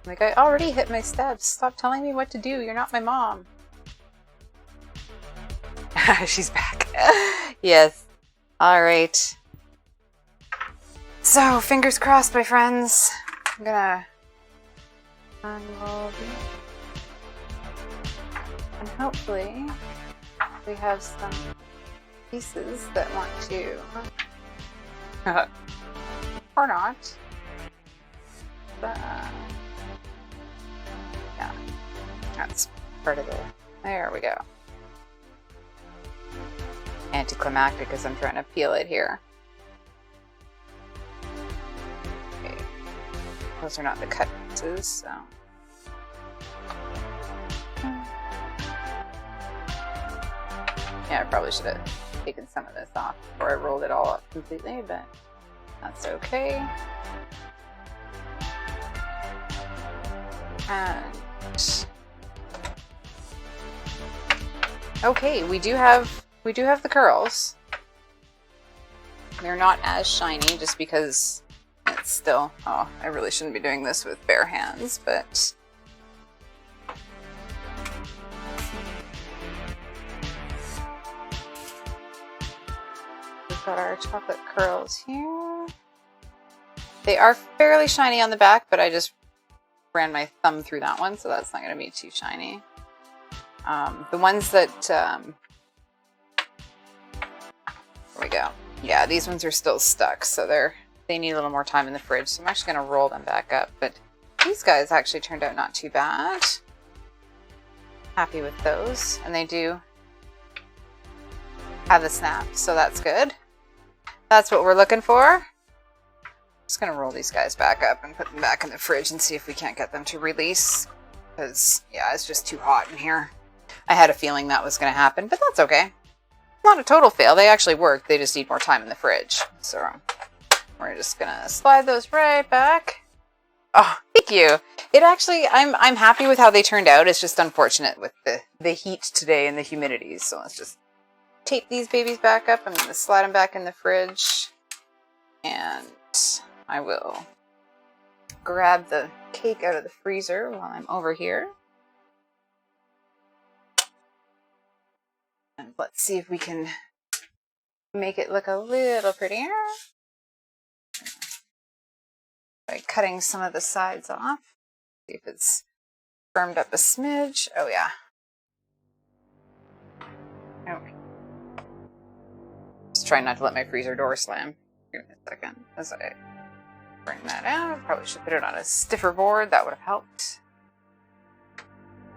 Like, I already hit my steps. Stop telling me what to do. You're not my mom. She's back. Yes. All right. So, fingers crossed, my friends. I'm gonna unroll these. And hopefully, we have some pieces that want to... or not. But, yeah. That's part of it. There we go. Anticlimactic because I'm trying to peel it here. Okay. Those are not the cut pieces, so. Yeah, I probably should have taken some of this off before I rolled it all up completely, but that's okay. And okay, we do have the curls. They're not as shiny just because it's still, oh, I really shouldn't be doing this with bare hands, but we've got our chocolate curls here. They are fairly shiny on the back, but I just ran my thumb through that one, so that's not going to be too shiny. The ones that, there we go. Yeah, these ones are still stuck, so they need a little more time in the fridge, so I'm actually going to roll them back up. But these guys actually turned out not too bad. Happy with those, and they do have the snap, so that's good. That's what we're looking for. Just going to roll these guys back up and put them back in the fridge and see if we can't get them to release. Because, yeah, it's just too hot in here. I had a feeling that was going to happen, but that's okay. Not a total fail. They actually worked. They just need more time in the fridge. So we're just going to slide those right back. Oh, thank you. It actually, I'm happy with how they turned out. It's just unfortunate with the heat today and the humidity. So let's just tape these babies back up. I'm going to slide them back in the fridge. And I will grab the cake out of the freezer while I'm over here. And let's see if we can make it look a little prettier by cutting some of the sides off. See if it's firmed up a smidge. Oh yeah. Okay. Just trying not to let my freezer door slam. Give me a second as I bring that out. Probably should put it on a stiffer board. That would have helped.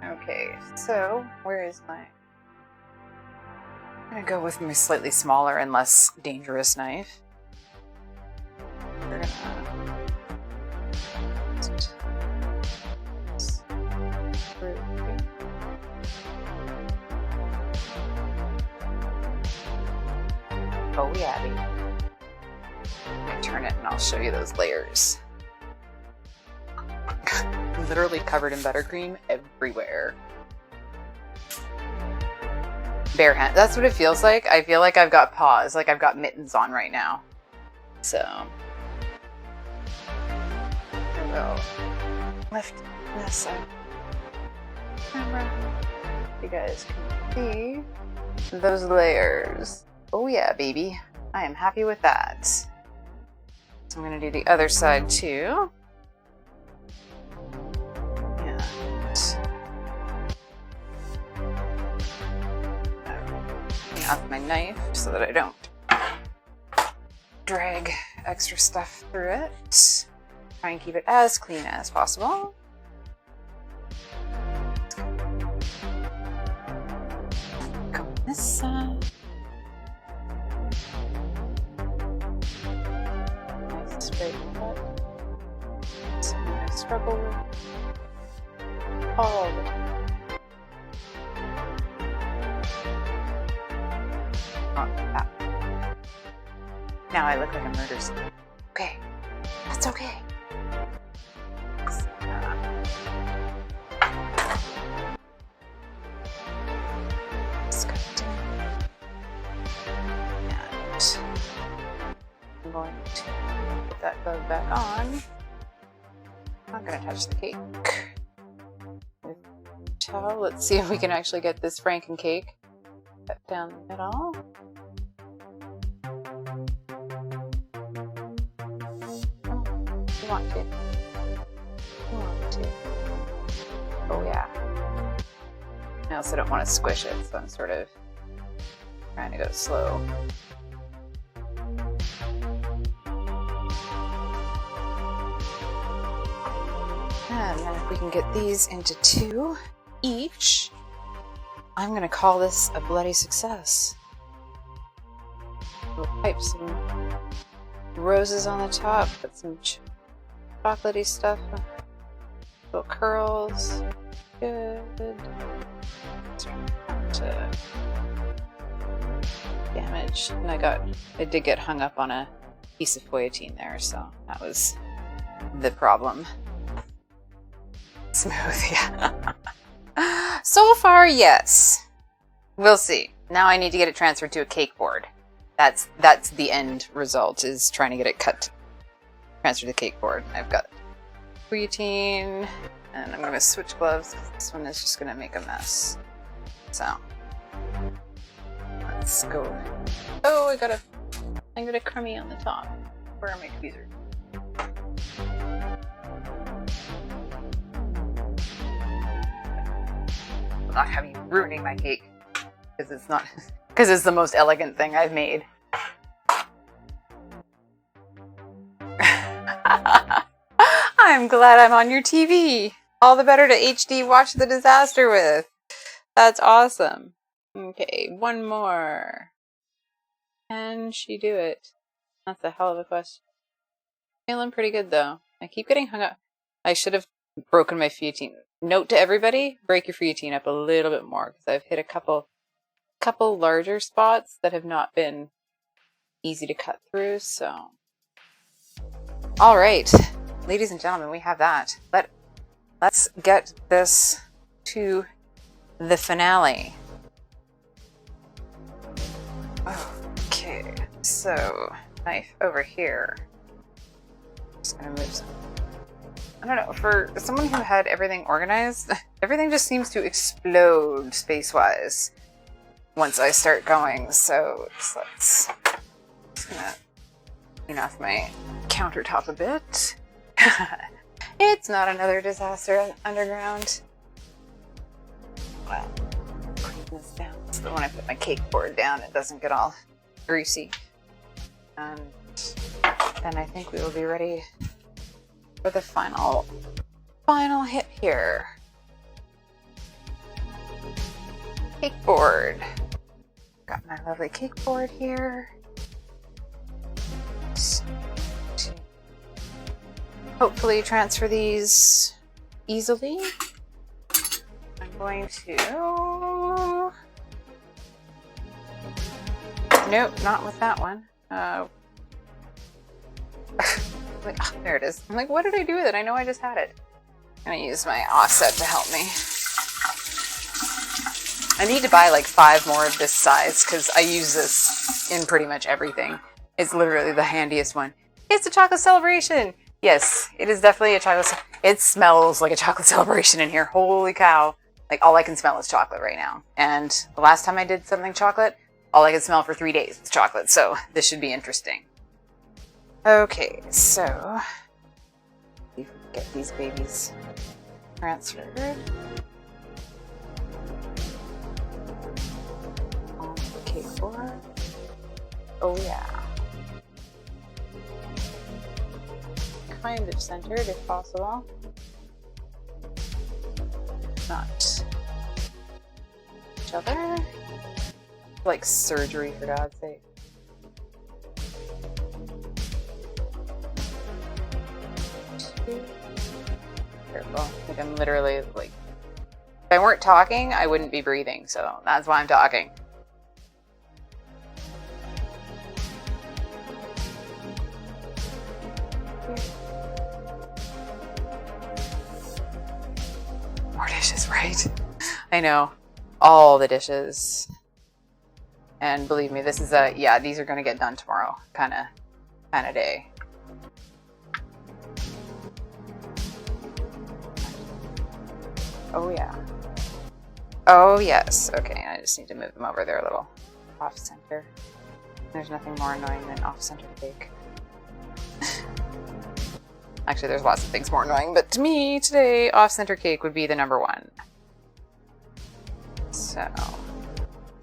Okay, so where is my... I'm going to go with my slightly smaller and less dangerous knife. We're going oh yeah, baby. Let me turn it and I'll show you those layers. Literally covered in buttercream everywhere. Bare hand. That's what it feels like. I feel like I've got paws, like I've got mittens on right now. So, I will lift this up. Camera. You guys can see those layers. Oh yeah, baby. I am happy with that. So I'm going to do the other side too. off my knife so that I don't drag extra stuff through it. Try and keep it as clean as possible. Go on this side. Nice straight cut. Something I struggle with all the time. Now I look like a murder scene. Okay, that's okay. Just got it down. And I'm going to put that glove back on. I'm not going to touch the cake. With a towel. Let's see if we can actually get this Franken cake cut down the middle. Want to. You want to. Oh yeah. I also don't want to squish it, so I'm sort of trying to go slow. And then if we can get these into 2 each, I'm going to call this a bloody success. We'll pipe some roses on the top, put some chocolatey stuff, little curls. Good. To damage. And I did get hung up on a piece of foyatine there, so that was the problem. Smooth, yeah. So far, yes. We'll see. Now I need to get it transferred to a cake board. That's the end result, is trying to get it cut, transferred to the cake board. I've got foyatine, and I'm going to switch gloves because this one is just going to make a mess. So, let's go. Oh, I got a crummy on the top. Where are my tweezers? I'm not having you ruining my cake because it's not. Because it's the most elegant thing I've made. I'm glad I'm on your TV. All the better to HD watch the disaster with. That's awesome. Okay, one more. Can she do it? That's a hell of a question. Feeling pretty good though. I keep getting hung up. I should have broken my foyatine. Note to everybody, break your foyatine up a little bit more because I've hit a couple larger spots that have not been easy to cut through, so. All right, ladies and gentlemen, we have that. Let's get this to the finale. Okay, so knife over here. Just gonna move some. I don't know, for someone who had everything organized, everything just seems to explode space-wise once I start going, so just gonna clean off my countertop a bit. It's not another disaster underground. Well, clean this down so that when I put my cake board down, it doesn't get all greasy. And then I think we will be ready for the final hit here. Cake board. Got my lovely cake board here. Hopefully transfer these easily. I'm going to... Nope, not with that one. Like, oh, there it is. I'm like, what did I do with it? I know I just had it. I'm gonna use my offset to help me. I need to buy like 5 more of this size because I use this in pretty much everything. It's literally the handiest one. It's a chocolate celebration! Yes, it is definitely a chocolate. It smells like a chocolate celebration in here. Holy cow. Like, all I can smell is chocolate right now. And the last time I did something chocolate, all I could smell for 3 days was chocolate. So this should be interesting. Okay, so we get these babies transferred. On the cake Or, oh yeah. Kind of centered if possible. Not each other. Like surgery, for God's sake. Careful. Like I'm literally like, if I weren't talking, I wouldn't be breathing, so that's why I'm talking. More dishes, right? I know. All the dishes. And believe me, this is a, yeah, these are gonna get done tomorrow kind of day. Oh yeah. Oh yes. Okay, I just need to move them over there a little off center. There's nothing more annoying than off center cake. Actually, there's lots of things more annoying, but to me today, off center cake would be the number one. So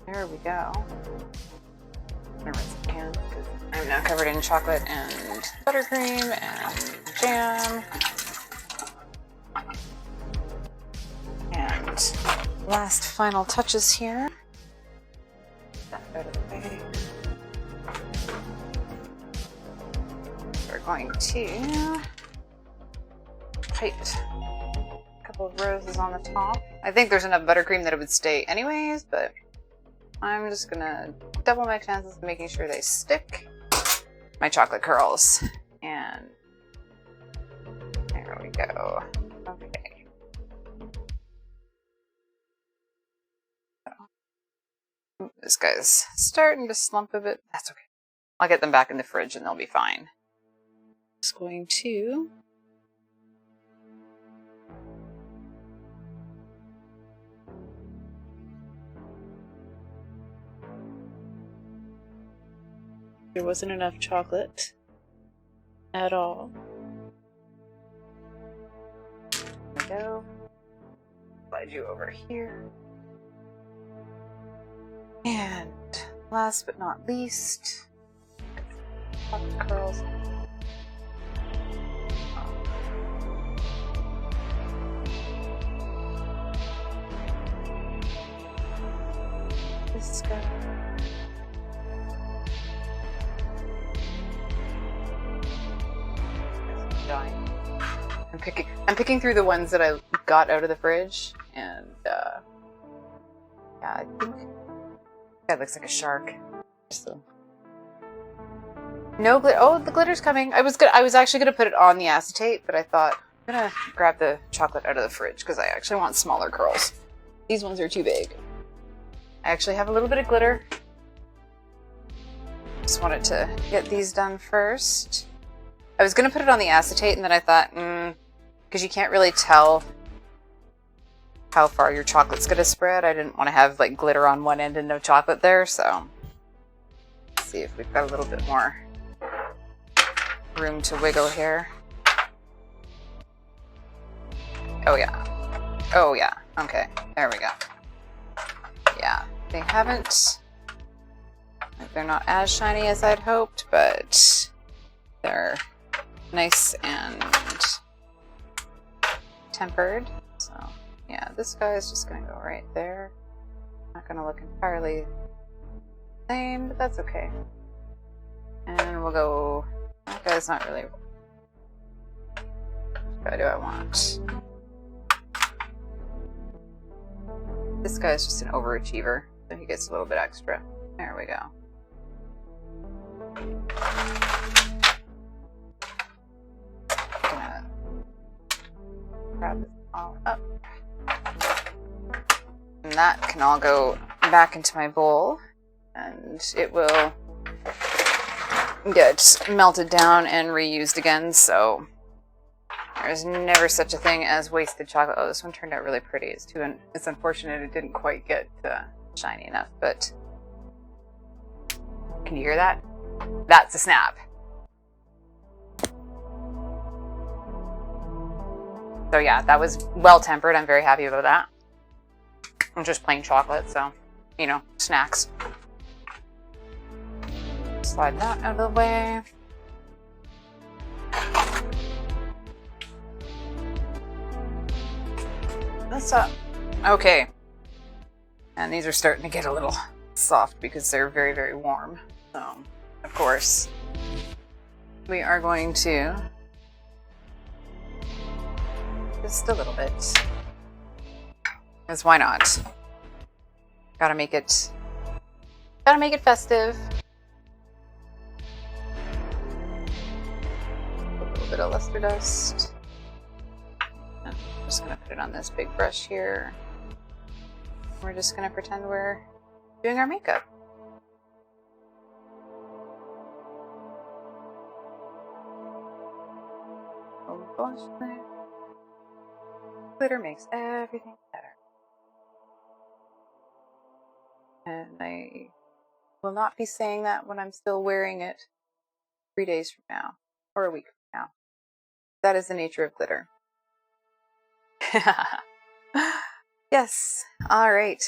there we go. I'm gonna rinse the can because I'm now covered in chocolate and buttercream and jam. And last final touches here. That out of the way. We're going to height a couple of roses on the top. I think there's enough buttercream that it would stay anyways, but I'm just gonna double my chances of making sure they stick. My chocolate curls. And there we go. Okay. This guy's starting to slump a bit. That's okay. I'll get them back in the fridge and they'll be fine. Just going to there wasn't enough chocolate at all. There we go. Slide you over here. And last but not least, chocolate curls. This guy. I'm picking through the ones that I got out of the fridge, and yeah, I think that looks like a shark. So. No glitter. Oh, the glitter's coming. I was actually gonna put it on the acetate, but I thought I'm gonna grab the chocolate out of the fridge because I actually want smaller curls. These ones are too big. I actually have a little bit of glitter. Just wanted to get these done first. I was gonna put it on the acetate, and then I thought, because you can't really tell how far your chocolate's gonna spread. I didn't want to have like glitter on one end and no chocolate there, so let's see if we've got a little bit more room to wiggle here. Oh yeah. Oh yeah. Okay, there we go. Yeah, they haven't, they're not as shiny as I'd hoped, but they're nice and tempered. So yeah, this guy is just gonna go right there. Not gonna look entirely the same, but that's okay. And we'll go, that guy's not really, which guy do I want? This guy's just an overachiever, so he gets a little bit extra. There we go. Gonna grab this all up. And that can all go back into my bowl, and it will get melted down and reused again, so there's never such a thing as wasted chocolate. Oh, this one turned out really pretty. It's unfortunate it didn't quite get shiny enough, but can you hear that? That's a snap. So yeah, that was well tempered. I'm very happy about that. I'm just plain chocolate, so, you know, snacks. slide that out of the way. What's up? Okay. And these are starting to get a little soft because they're very, very warm. So, of course, we are going to just a little bit. Because why not? Gotta make it festive. A little bit of luster dust. I'm just gonna put it on this big brush here. We're just gonna pretend we're doing our makeup. A little blush there. Glitter makes everything better. And I will not be saying that when I'm still wearing it 3 days from now, or a week from now. That is the nature of glitter. Yes, alright.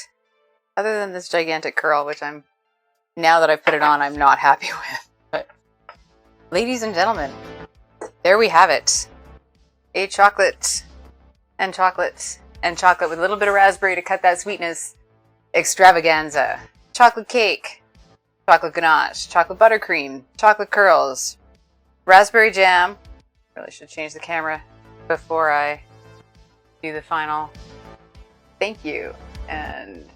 Other than this gigantic curl, which now that I've put it on, I'm not happy with. But, ladies and gentlemen, there we have it. A chocolate and chocolate and chocolate with a little bit of raspberry to cut that sweetness extravaganza. Chocolate cake, chocolate ganache, chocolate buttercream, chocolate curls, raspberry jam. Really should change the camera before I do the final thank you. And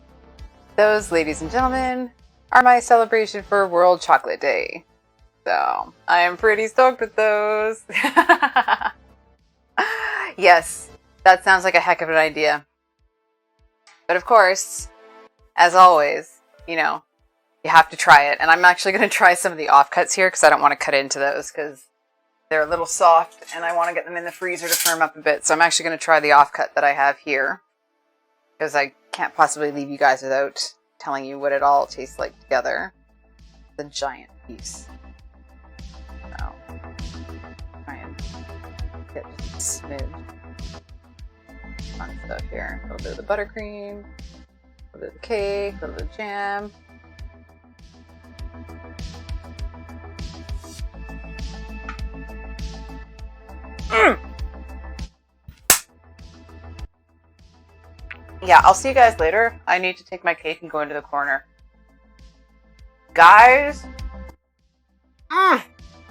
those, ladies and gentlemen, are my celebration for World Chocolate Day. So I am pretty stoked with those. Yes, that sounds like a heck of an idea. But of course, as always, you have to try it. And I'm actually going to try some of the offcuts here because I don't want to cut into those because they're a little soft and I want to get them in the freezer to firm up a bit. So I'm actually going to try the offcut that I have here because I can't possibly leave you guys without telling you what it all tastes like together. The giant piece. So, try and get just smooth. Fun stuff here. A little bit of the buttercream, a little bit of the cake, a little bit of jam. Yeah, I'll see you guys later. I need to take my cake and go into the corner. Guys,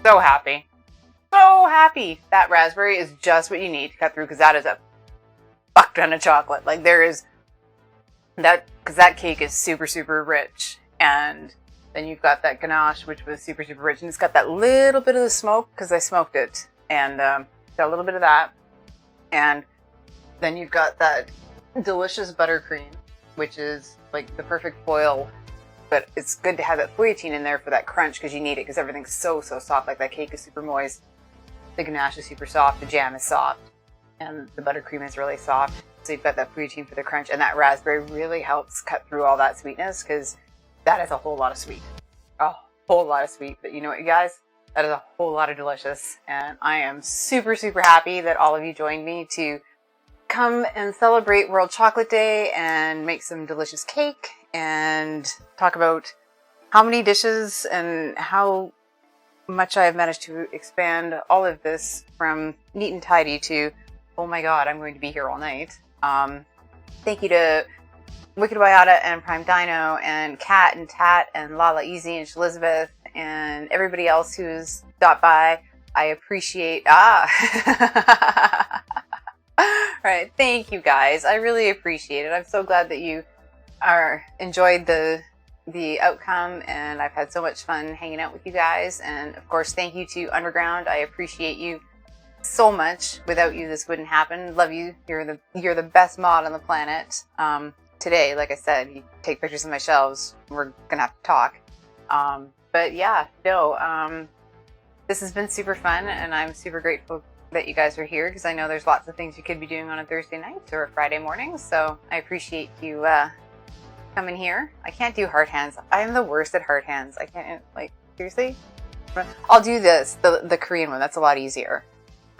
so happy. So happy. That raspberry is just what you need to cut through because that is a fuck ton of chocolate. Like there is that, because that cake is super, super rich. And then you've got that ganache, which was super, super rich. And it's got that little bit of the smoke because I smoked it. And got a little bit of that. And then you've got that delicious buttercream, which is like the perfect foil, but it's good to have that fouilletine in there for that crunch because you need it because everything's so soft. Like that cake is super moist, the ganache is super soft, the jam is soft, and the buttercream is really soft. So you've got that fouilletine for the crunch, and that raspberry really helps cut through all that sweetness because that is a whole lot of sweet. A whole lot of sweet. But you know what, you guys? That is a whole lot of delicious, and I am super, super happy that all of you joined me to come and celebrate World Chocolate Day and make some delicious cake and talk about how many dishes and how much I have managed to expand all of this from neat and tidy to, oh my god, I'm going to be here all night. Thank you to Wicked Wyata and Prime Dino and Kat and Tat and Lala Easy and Elizabeth and everybody else who's stopped by. I appreciate... Alright, thank you guys. I really appreciate it. I'm so glad that you enjoyed the outcome, and I've had so much fun hanging out with you guys. And of course, thank you to Underground. I appreciate you so much. Without you, this wouldn't happen. Love you. You're the best mod on the planet. Today, like I said, you take pictures of my shelves. We're gonna have to talk. But yeah, no. This has been super fun, and I'm super grateful that you guys are here because I know there's lots of things you could be doing on a Thursday night or a Friday morning. So I appreciate you coming here. I can't do heart hands. I am the worst at heart hands. I can't, like, seriously. I'll do this, the Korean one. That's a lot easier.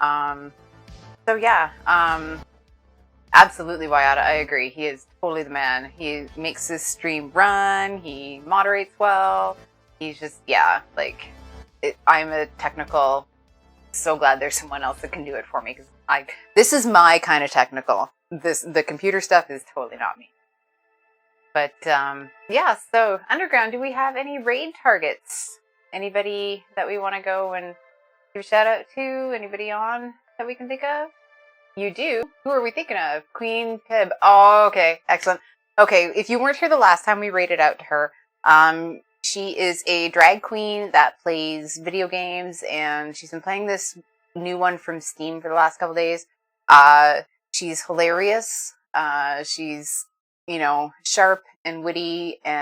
So yeah, absolutely, Wyata. I agree. He is totally the man. He makes his stream run. He moderates well. He's just, yeah, like, I'm a technical, so glad there's someone else that can do it for me, because this is my kind of technical. The computer stuff is totally not me. But, yeah, so, Underground, do we have any raid targets? Anybody that we want to go and give a shout out to? Anybody on that we can think of? You do? Who are we thinking of? Queen Pib. Oh, okay. Excellent. Okay, if you weren't here the last time we rated out to her, she is a drag queen that plays video games, and she's been playing this new one from Steam for the last couple days. She's hilarious. She's, sharp and witty, and